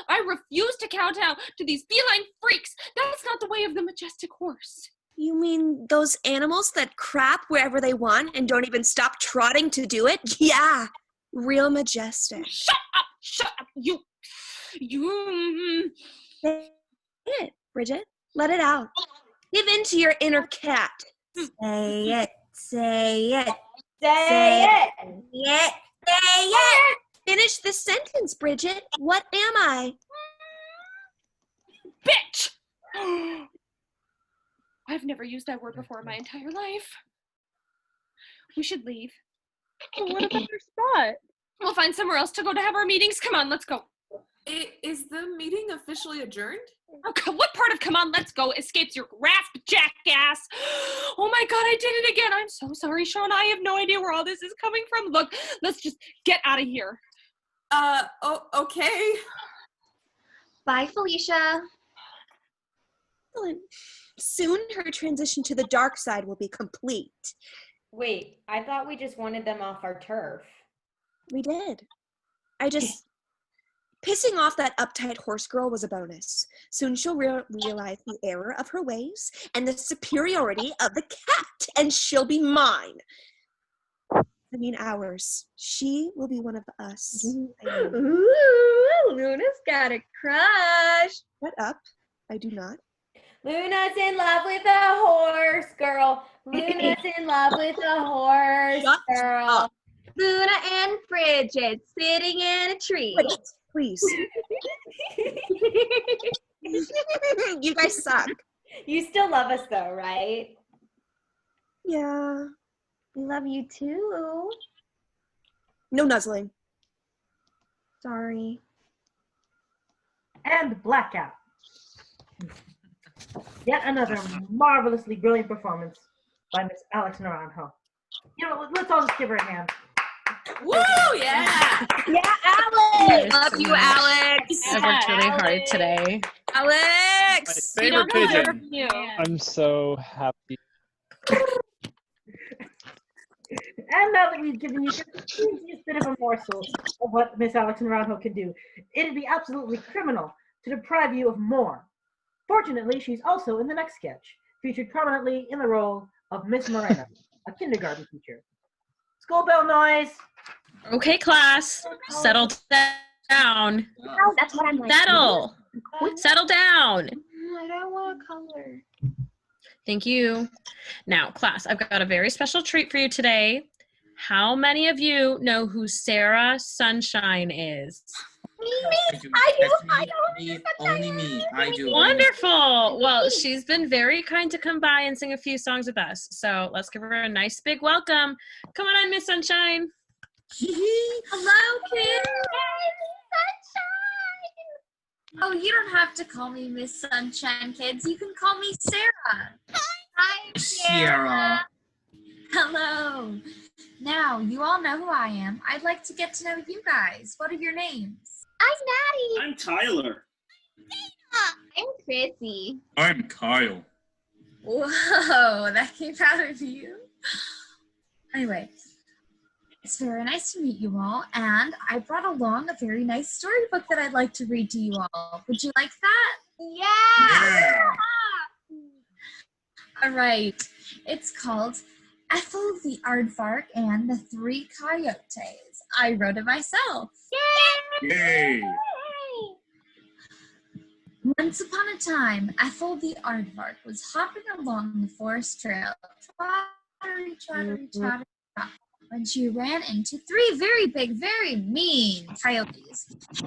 I refuse to kowtow to these feline freaks. That's not the way of the majestic horse. You mean those animals that crap wherever they want and don't even stop trotting to do it? Yeah, real majestic. Shut up, you. Say it, Bridget. Let it out. Give in to your inner cat. Say it. Say it. Say it. Say it. Finish the sentence, Bridget. What am I? Bitch! I've never used that word before in my entire life. We should leave. Well, what about our spot? We'll find somewhere else to go to have our meetings. Come on, let's go. Is the meeting officially adjourned? Okay, what part of "come on, let's go" escapes your grasp, jackass? Oh my god, I did it again. I'm so sorry, Sean. I have no idea where all this is coming from. Look, let's just get out of here. Okay. Bye, Felicia. Soon her transition to the dark side will be complete. Wait, I thought we just wanted them off our turf. We did. Pissing off that uptight horse girl was a bonus. Soon she'll realize the error of her ways and the superiority of the cat, and she'll be mine. I mean ours. She will be one of us. Ooh, Luna's got a crush. Shut up. I do not. Luna's in love with a horse, girl. Luna's in love with a horse, girl. Up. Luna and Bridget sitting in a tree. Wait, please. You guys suck. You still love us though, right? Yeah. We love you too. No nuzzling. Sorry. And blackout. Yet another marvelously brilliant performance by Miss Alex Naranjo. You know, let's all just give her a hand. Woo! Yeah! Yeah, Alex! Love you, Alex. I worked really hard today. Alex! My favorite pigeon. I'm so happy. And now that we've given you just the easiest bit of a morsel of what Miss Alex Naranjo can do, it'd be absolutely criminal to deprive you of more. Fortunately, she's also in the next sketch, featured prominently in the role of Miss Moreno, a kindergarten teacher. School bell noise. Okay, class, settle down. Oh, that's what I'm like. Settle down. I don't want to color. Thank you. Now, class, I've got a very special treat for you today. How many of you know who Sarah Sunshine is? I do. Only me. I do. Wonderful. Well, she's been very kind to come by and sing a few songs with us. So let's give her a nice big welcome. Come on, Miss Sunshine. Hello, kids. Oh, you don't have to call me Miss Sunshine, kids. You can call me Sarah. Hi, Sarah. Hello. Now, you all know who I am. I'd like to get to know you guys. What are your names? I'm Maddie. I'm Tyler. I'm Chrissy. I'm Kyle. Whoa, that came out of you. Anyway, it's very nice to meet you all, and I brought along a very nice storybook that I'd like to read to you all. Would you like that? Yeah. All right. It's called Ethel the Aardvark and the Three Coyotes. I wrote it myself. Yay! Once upon a time, Ethel the Aardvark was hopping along the forest trail, trottery, when she ran into three very big, very mean coyotes.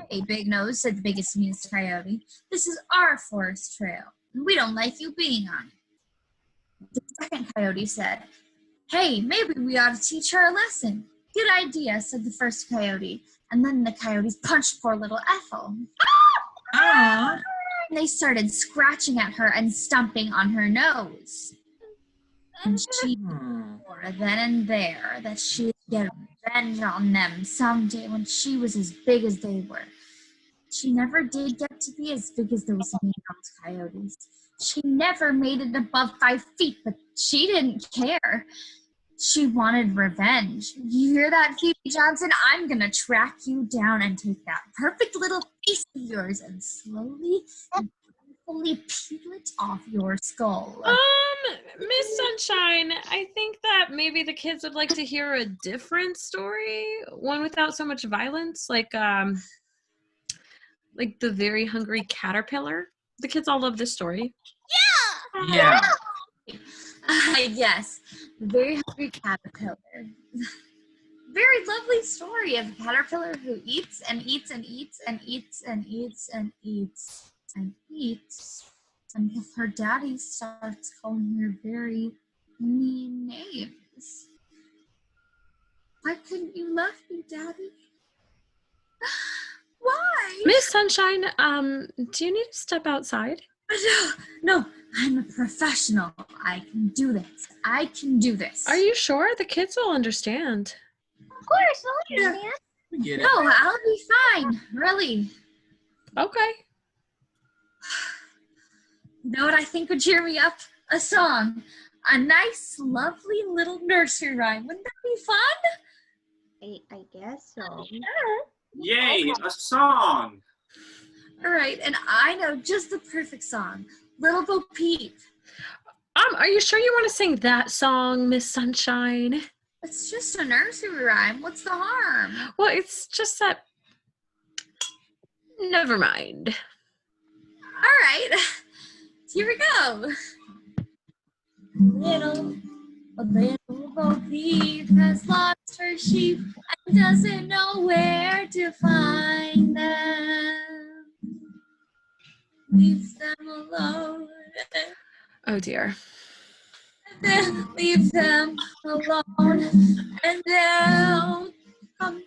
Hey, Big Nose, said the biggest, meanest coyote, this is our forest trail, and we don't like you being on it. The second coyote said, hey, maybe we ought to teach her a lesson. Good idea, said the first coyote, and then the coyotes punched poor little Ethel. Ah. And they started scratching at her and stomping on her nose. And she knew then and there that she would get revenge on them someday when she was as big as they were. She never did get to be as big as those mean-old coyotes. She never made it above 5 feet, but she didn't care. She wanted revenge. You hear that, Phoebe Johnson? I'm gonna track you down and take that perfect little face of yours and slowly and carefully peel it off your skull. Miss Sunshine, I think that maybe the kids would like to hear a different story, one without so much violence, like the Very Hungry Caterpillar. The kids all love this story. Yeah. Yes, the Very Hungry Caterpillar. Very lovely story of a caterpillar who eats and eats and eats and eats and eats and eats and eats until her daddy starts calling her very mean names. Why couldn't you love me, Daddy? Why? Miss Sunshine, do you need to step outside? No, I'm a professional. I can do this. I can do this. Are you sure? The kids will understand. Of course, I'll understand. We get it. No, I'll be fine. Really. Okay. You know what I think would cheer me up? A song. A nice, lovely little nursery rhyme. Wouldn't that be fun? I guess so. Yay, a song! All right, and I know just the perfect song. Little Bo Peep. Are you sure you want to sing that song, Miss Sunshine? It's just a nursery rhyme. What's the harm? Well, it's just that... Never mind. All right, here we go. Little Bo Peep has lost her sheep and doesn't know where to find them. Leaves them alone. Oh dear. And then leave them alone, and they'll come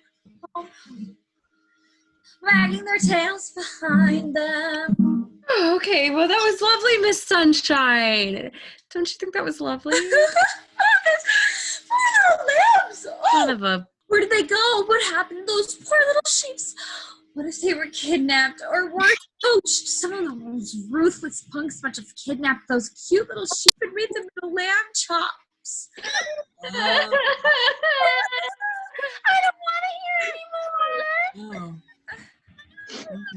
home, wagging their tails behind them. Oh, okay, well that was lovely, Miss Sunshine. Don't you think that was lovely? Poor little lambs. Son of a... Where did they go? What happened to those poor little sheeps? What if they were kidnapped or were poached? Some of those ruthless punks must have kidnapped those cute little sheep and made them into lamb chops. I don't want to hear anymore.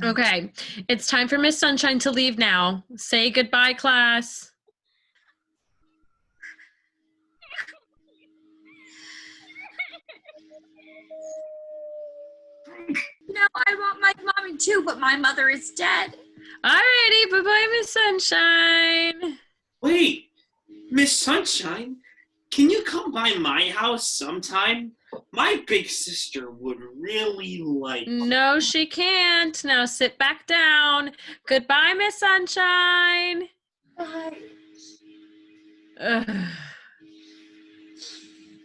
Okay, it's time for Miss Sunshine to leave now. Say goodbye, class. No, I want my mommy too, but my mother is dead. Alrighty, bye-bye, Miss Sunshine. Wait, Miss Sunshine, can you come by my house sometime? My big sister would really like... No, she can't. Now sit back down. Goodbye, Miss Sunshine. Bye. Ugh.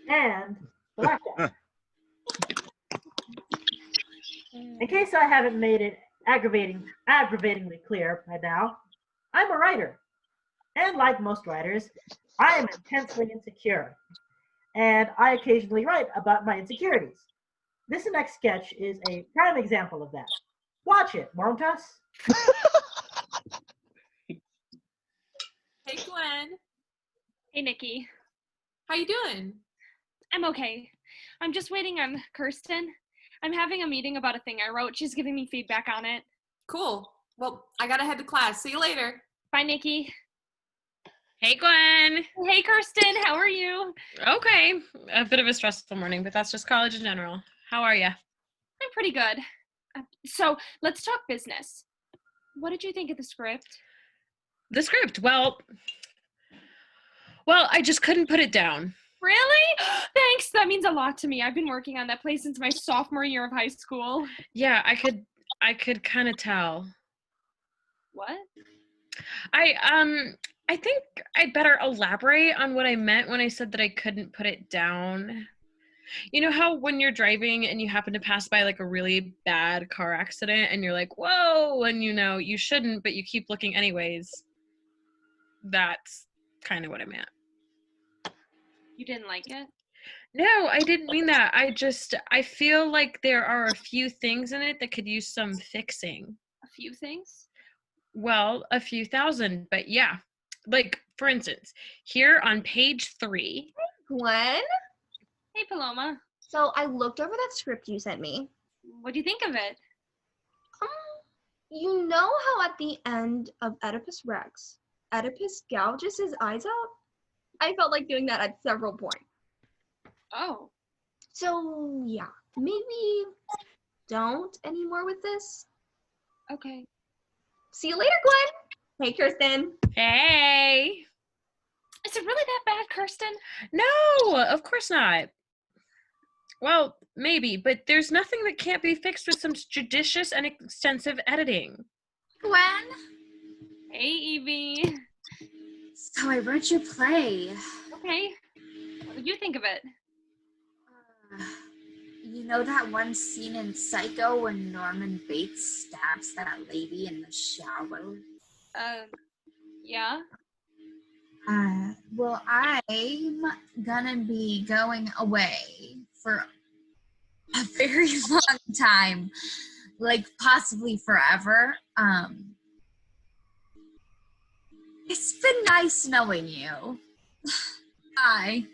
And blackjack. In case I haven't made it aggravatingly clear by now, I'm a writer. And like most writers, I am intensely insecure. And I occasionally write about my insecurities. This next sketch is a prime example of that. Watch it, won't us? Hey, Gwen. Hey, Nikki. How you doing? I'm okay. I'm just waiting on Kirsten. I'm having a meeting about a thing I wrote. She's giving me feedback on it. Cool. Well, I gotta head to class. See you later. Bye, Nikki. Hey, Gwen. Hey, Kirsten. How are you? Okay. A bit of a stressful morning, but that's just college in general. How are you? I'm pretty good. So let's talk business. What did you think of the script? The script? Well, I just couldn't put it down. Really? Thanks. That means a lot to me. I've been working on that play since my sophomore year of high school. Yeah, I could kind of tell. What? I think I'd better elaborate on what I meant when I said that I couldn't put it down. You know how when you're driving and you happen to pass by like a really bad car accident and you're like, whoa, and you know, you shouldn't, but you keep looking anyways. That's kind of what I meant. You didn't like it? No, I didn't mean that. I feel like there are a few things in it that could use some fixing. A few things? Well, a few thousand, but yeah. Like, for instance, here on page 3. Gwen? Hey, Paloma. So I looked over that script you sent me. What do you think of it? You know how at the end of Oedipus Rex, Oedipus gouges his eyes out? I felt like doing that at several points. Oh. So, yeah, maybe don't anymore with this. Okay. See you later, Gwen. Hey, Kirsten. Hey. Is it really that bad, Kirsten? No, of course not. Well, maybe, but there's nothing that can't be fixed with some judicious and extensive editing. Gwen? Hey, Evie. So I read your play. Okay. What did you think of it? You know that one scene in Psycho when Norman Bates stabs that lady in the shower? Yeah? Well, I'm gonna be going away for a very long time, like possibly forever. It's been nice knowing you. Bye.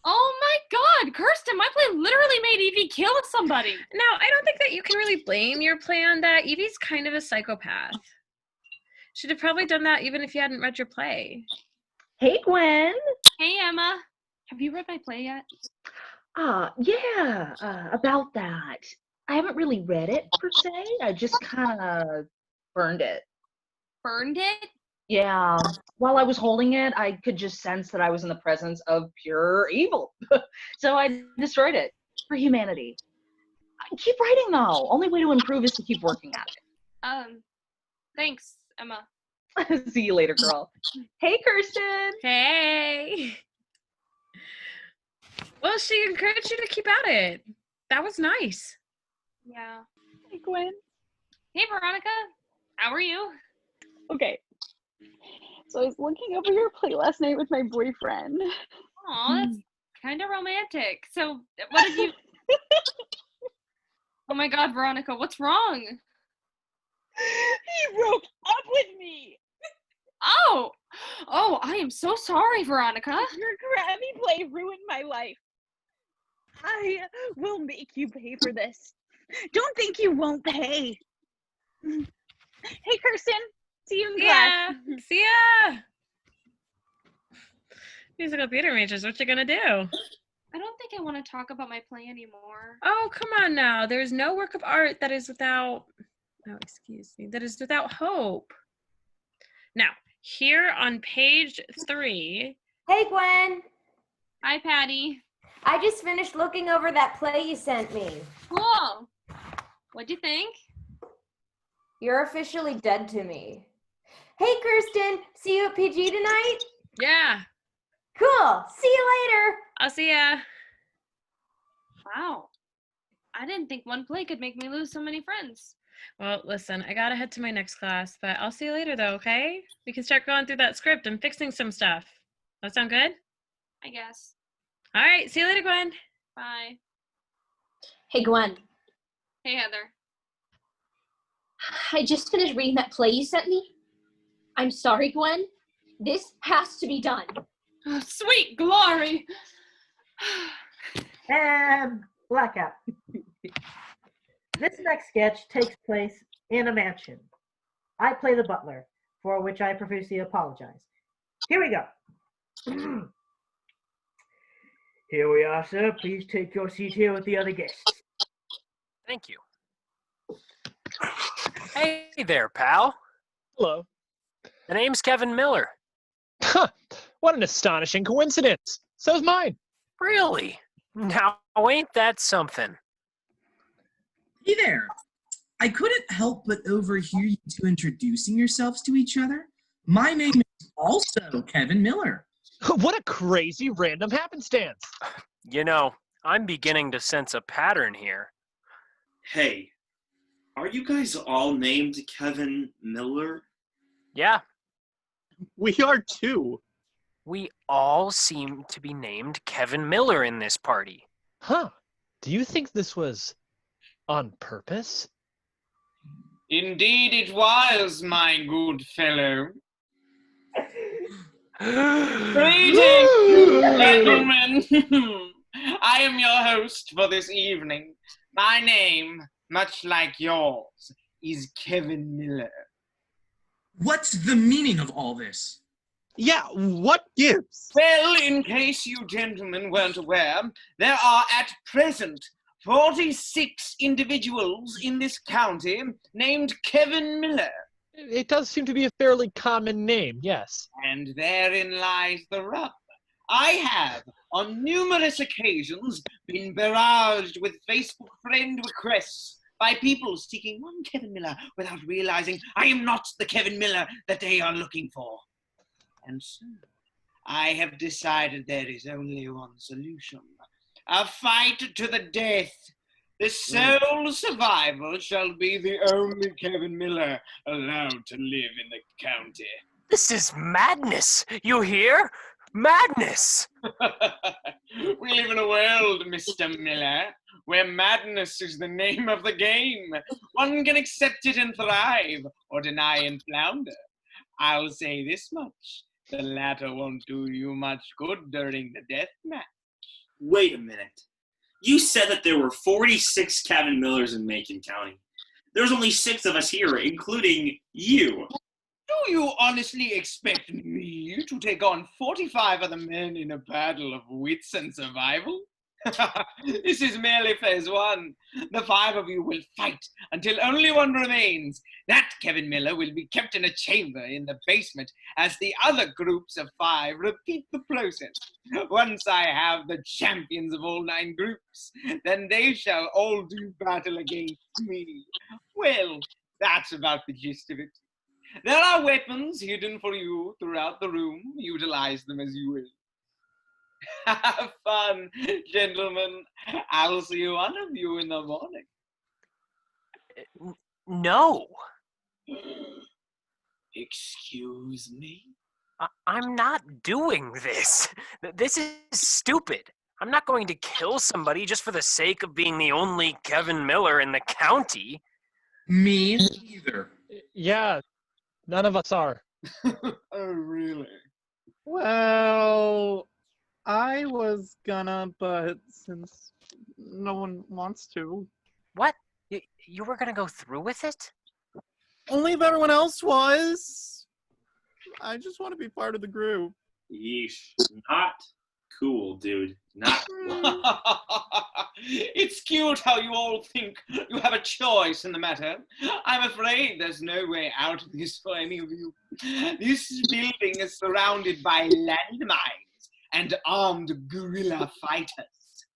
Oh my god, Kirsten, my play literally made Evie kill somebody. Now, I don't think that you can really blame your play on that. Evie's kind of a psychopath. Should have probably done that even if you hadn't read your play. Hey, Gwen. Hey, Emma. Have you read my play yet? Yeah, about that. I haven't really read it, per se. I just kind of burned it. Burned it? Yeah. While I was holding it, I could just sense that I was in the presence of pure evil. So I destroyed it for humanity. Keep writing, though. Only way to improve is to keep working at it. Thanks, Emma. See you later, girl. Hey, Kirsten. Hey. Well, she encouraged you to keep at it. That was nice. Yeah. Hey, Gwen. Hey, Veronica. How are you? Okay. So I was looking over your play last night with my boyfriend. Aw, that's kind of romantic. So, what did you... Oh my god, Veronica, what's wrong? He broke up with me! Oh! Oh, I am so sorry, Veronica. Your Grammy play ruined my life. I will make you pay for this. Don't think you won't pay. Hey, Kirsten. See you in class. See ya. Musical theater majors, what you gonna do? I don't think I want to talk about my play anymore. Oh, come on now. There's no work of art that is without, that is without hope. Now, here on page 3. Hey, Gwen. Hi, Patty. I just finished looking over that play you sent me. Cool. What'd you think? You're officially dead to me. Hey, Kirsten. See you at PG tonight? Yeah. Cool. See you later. I'll see ya. Wow. I didn't think one play could make me lose so many friends. Well, listen, I gotta head to my next class, but I'll see you later though, okay? We can start going through that script and fixing some stuff. That sound good? I guess. All right, see you later, Gwen. Bye. Hey, Gwen. Hey, Heather. I just finished reading that play you sent me. I'm sorry, Gwen. This has to be done. Oh, sweet glory. And blackout. This next sketch takes place in a mansion. I play the butler, for which I profusely apologize. Here we go. Here we are, sir. Please take your seat here with the other guests. Thank you. Hey there, pal. Hello. The name's Kevin Miller. Huh. What an astonishing coincidence. So's mine. Really? Now, ain't that something? Hey there. I couldn't help but overhear you two introducing yourselves to each other. My name is also Kevin Miller. What a crazy random happenstance. You know, I'm beginning to sense a pattern here. Hey, are you guys all named Kevin Miller? Yeah. We are too. We all seem to be named Kevin Miller in this party. Huh. Do you think this was on purpose? Indeed it was, my good fellow. Greetings, gentlemen. I am your host for this evening. My name, much like yours, is Kevin Miller. What's the meaning of all this? Yeah, what gives? Well, in case you gentlemen weren't aware, there are at present 46 individuals in this county named Kevin Miller. It does seem to be a fairly common name, yes. And therein lies the rub. I have, on numerous occasions, been barraged with Facebook friend requests by people seeking one Kevin Miller without realizing I am not the Kevin Miller that they are looking for. And so, I have decided there is only one solution. A fight to the death. The sole survivor shall be the only Kevin Miller allowed to live in the county. This is madness, you hear? Madness! We live in a world, Mr. Miller, where madness is the name of the game. One can accept it and thrive, or deny and flounder. I'll say this much. The latter won't do you much good during the death match. Wait a minute. You said that there were 46 Kevin Millers in Macon County. There's only 6 of us here, including you. Do you honestly expect me to take on 45 other men in a battle of wits and survival? This is merely phase 1. The 5 of you will fight until only one remains. That Kevin Miller will be kept in a chamber in the basement as the other groups of 5 repeat the process. Once I have the champions of all 9 groups, then they shall all do battle against me. Well, that's about the gist of it. There are weapons hidden for you throughout the room. Utilize them as you will. Have fun, gentlemen. I'll see one of you in the morning. No. Excuse me? I'm not doing this. This is stupid. I'm not going to kill somebody just for the sake of being the only Kevin Miller in the county. Me either. Yeah, none of us are. Oh, really? Well, I was gonna, but since no one wants to. What? You were gonna go through with it? Only if everyone else was. I just want to be part of the group. Yeesh. Not cool, dude. Not cool. It's cute how you all think you have a choice in the matter. I'm afraid there's no way out of this for any of you. This building is surrounded by landmines and armed guerrilla fighters.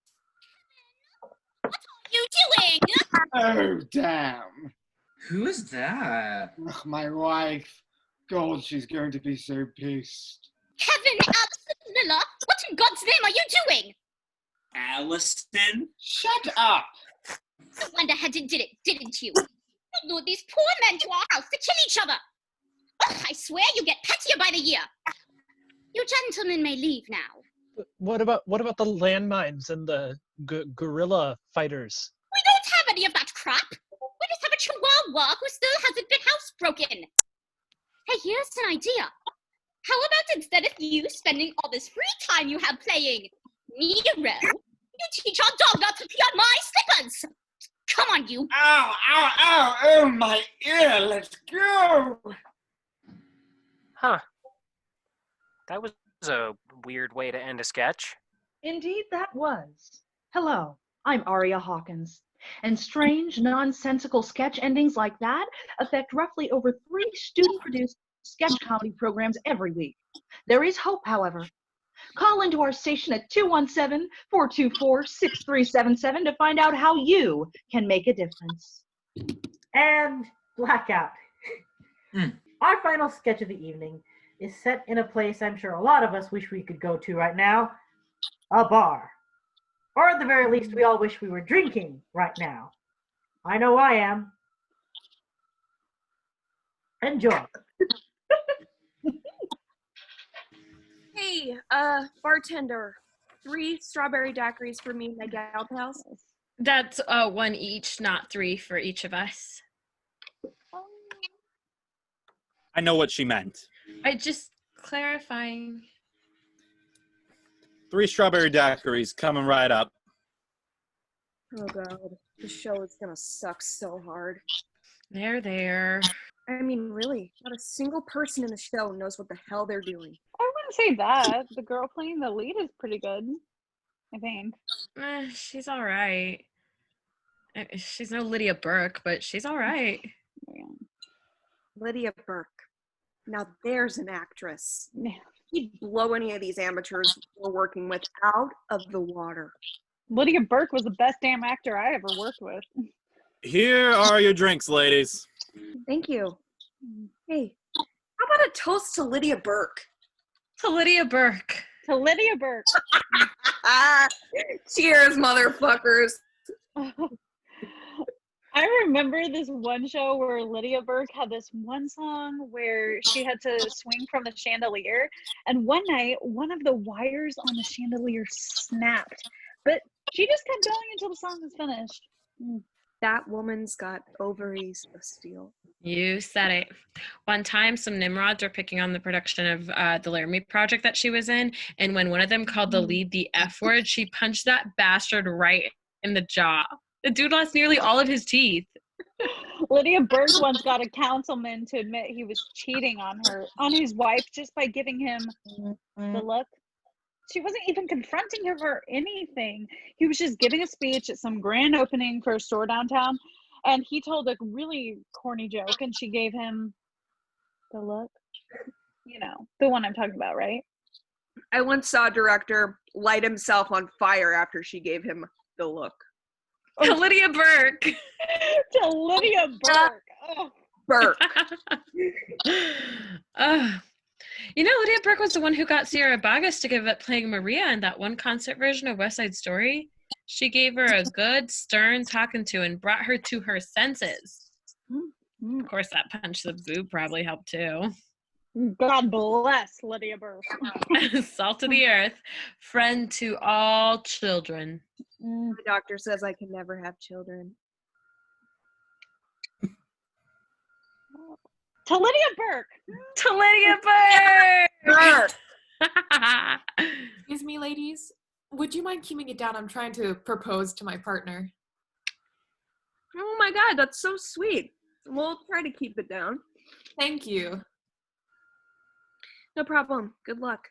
What are you doing? Oh, damn. Who is that? Ugh, my wife. God, she's going to be so pissed. Kevin Allison Miller, what in God's name are you doing? Allison? Shut up! You went ahead and did it, didn't you? You lured these poor men to our house to kill each other. Ugh, I swear you get pettier by the year. You gentlemen may leave now. What about the landmines and the guerrilla fighters? We don't have any of that crap. We just have a chihuahua who still hasn't been housebroken. Hey, here's an idea. How about instead of you spending all this free time you have playing Nero, you teach our dog not to pee on my slippers. Come on, you. Ow, ow, ow, oh my ear, let's go. Huh. That was a weird way to end a sketch. Indeed, that was. Hello, I'm Aria Hawkins. And strange, nonsensical sketch endings like that affect roughly over 3 student-produced sketch comedy programs every week. There is hope, however. Call into our station at 217-424-6377 to find out how you can make a difference. And blackout. Our final sketch of the evening is set in a place I'm sure a lot of us wish we could go to right now, a bar. Or at the very least, we all wish we were drinking right now. I know I am. Enjoy. Hey, Hey, bartender, 3 strawberry daiquiris for me and my gal pals. That's 1 each, not 3 for each of us. I know what she meant. I just clarifying. 3 strawberry daiquiris coming right up. Oh god, the show is gonna suck so hard. There. I mean, really, not a single person in the show knows what the hell they're doing. I wouldn't say that. The girl playing the lead is pretty good, I think. She's all right. She's no Lydia Burke, but she's all right. Lydia Burke. Now there's an actress. She'd blow any of these amateurs we're working with out of the water. Lydia Burke was the best damn actor I ever worked with. Here are your drinks, ladies. Thank you. Hey, how about a toast to Lydia Burke? To Lydia Burke. To Lydia Burke. Cheers, motherfuckers. I remember this one show where Lydia Burke had this one song where she had to swing from the chandelier, and one night one of the wires on the chandelier snapped, but she just kept going until the song was finished. That woman's got ovaries of steel. You said it. One time, some Nimrods were picking on the production of the Laramie project that she was in, and when one of them called the lead the F word, she punched that bastard right in the jaw. The dude lost nearly all of his teeth. Lydia Burke once got a councilman to admit he was cheating on his wife just by giving him the look. She wasn't even confronting him or anything. He was just giving a speech at some grand opening for a store downtown, and he told a really corny joke, and she gave him the look. You know, the one I'm talking about, right? I once saw a director light himself on fire after she gave him the look. To Lydia Burke. To Lydia Burke. Oh. Burke. You know, Lydia Burke was the one who got Sierra Boggess to give up playing Maria in that one concert version of West Side Story. She gave her a good, stern talking to and brought her to her senses. Of course, that punch to the boob probably helped too. God bless Lydia Burke. Salt of the earth, friend to all children. The doctor says I can never have children. To Lydia Burke. To Lydia Burke. Excuse me, ladies. Would you mind keeping it down? I'm trying to propose to my partner. Oh my god, that's so sweet. We'll try to keep it down. Thank you. No problem. Good luck.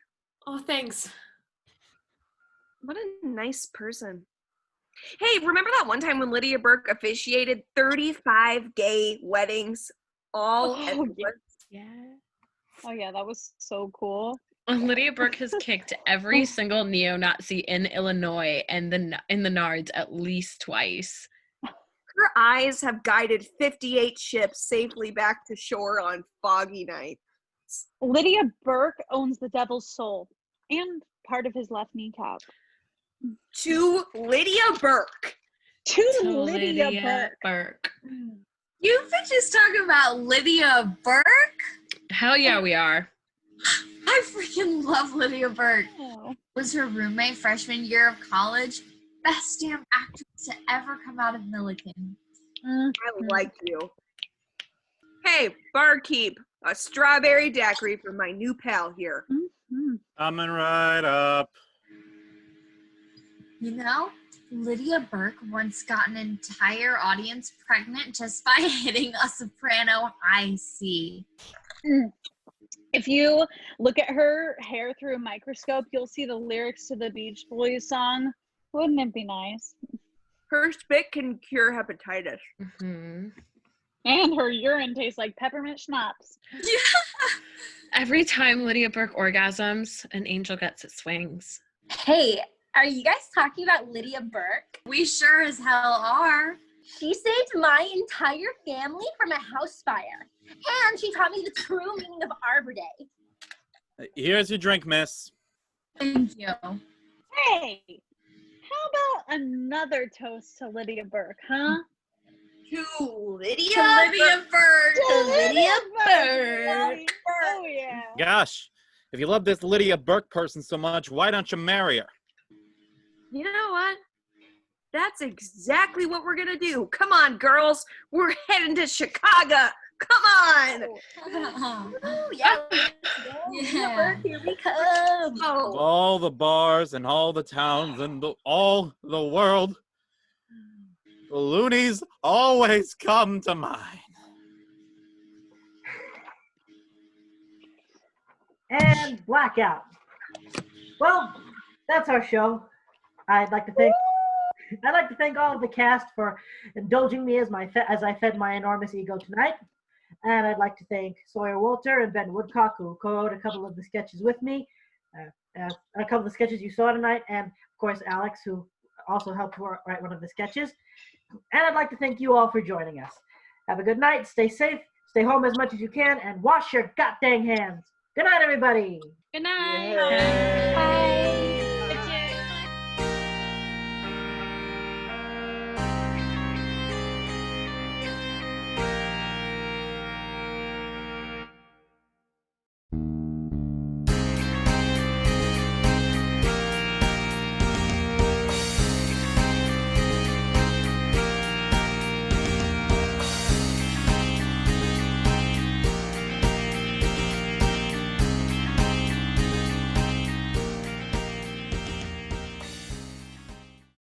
Oh, thanks. What a nice person. Hey, remember that one time when Lydia Burke officiated 35 gay weddings all at once? Yeah. Oh yeah, that was so cool. Lydia Burke has kicked every single neo-Nazi in Illinois and in the Nards at least twice. Her eyes have guided 58 ships safely back to shore on foggy nights. Lydia Burke owns the devil's soul and part of his left kneecap. To Lydia Burke. To Lydia Burke. You bitches talking about Lydia Burke? Hell yeah, we are. I freaking love Lydia Burke. Oh. Was her roommate freshman year of college. Best damn actress to ever come out of Milliken. I like you. Hey, barkeep, a strawberry daiquiri for my new pal here. Coming right up. You know, Lydia Burke once got an entire audience pregnant just by hitting a soprano high C. If you look at her hair through a microscope, you'll see the lyrics to the Beach Boys song. Wouldn't it be nice? Her spit can cure hepatitis. Mm-hmm. And her urine tastes like peppermint schnapps. Yeah. Every time Lydia Burke orgasms, an angel gets its wings. Hey, are you guys talking about Lydia Burke? We sure as hell are. She saved my entire family from a house fire. And she taught me the true meaning of Arbor Day. Here's your drink, miss. Thank you. Hey, how about another toast to Lydia Burke, huh? To Lydia Burke. To Lydia Burke. Burke. Oh, yeah. Gosh, If you love this Lydia Burke person so much, why don't you marry her? You know what? That's exactly what we're gonna do. Come on, girls. We're heading to Chicago. Come on. Ooh, yeah. Yeah. Here we come. Of all the bars and all the towns and all the world, the loonies always come to mind. And blackout. Well, that's our show. I'd like to thank all of the cast for indulging me as I fed my enormous ego tonight. And I'd like to thank Sawyer Walter and Ben Woodcock, who co-wrote a couple of the sketches with me, a couple of the sketches you saw tonight, and of course Alex, who also helped write one of the sketches. And I'd like to thank you all for joining us. Have a good night, stay safe, stay home as much as you can, and wash your goddamn hands. Good night, everybody. Good night. Yay. Bye.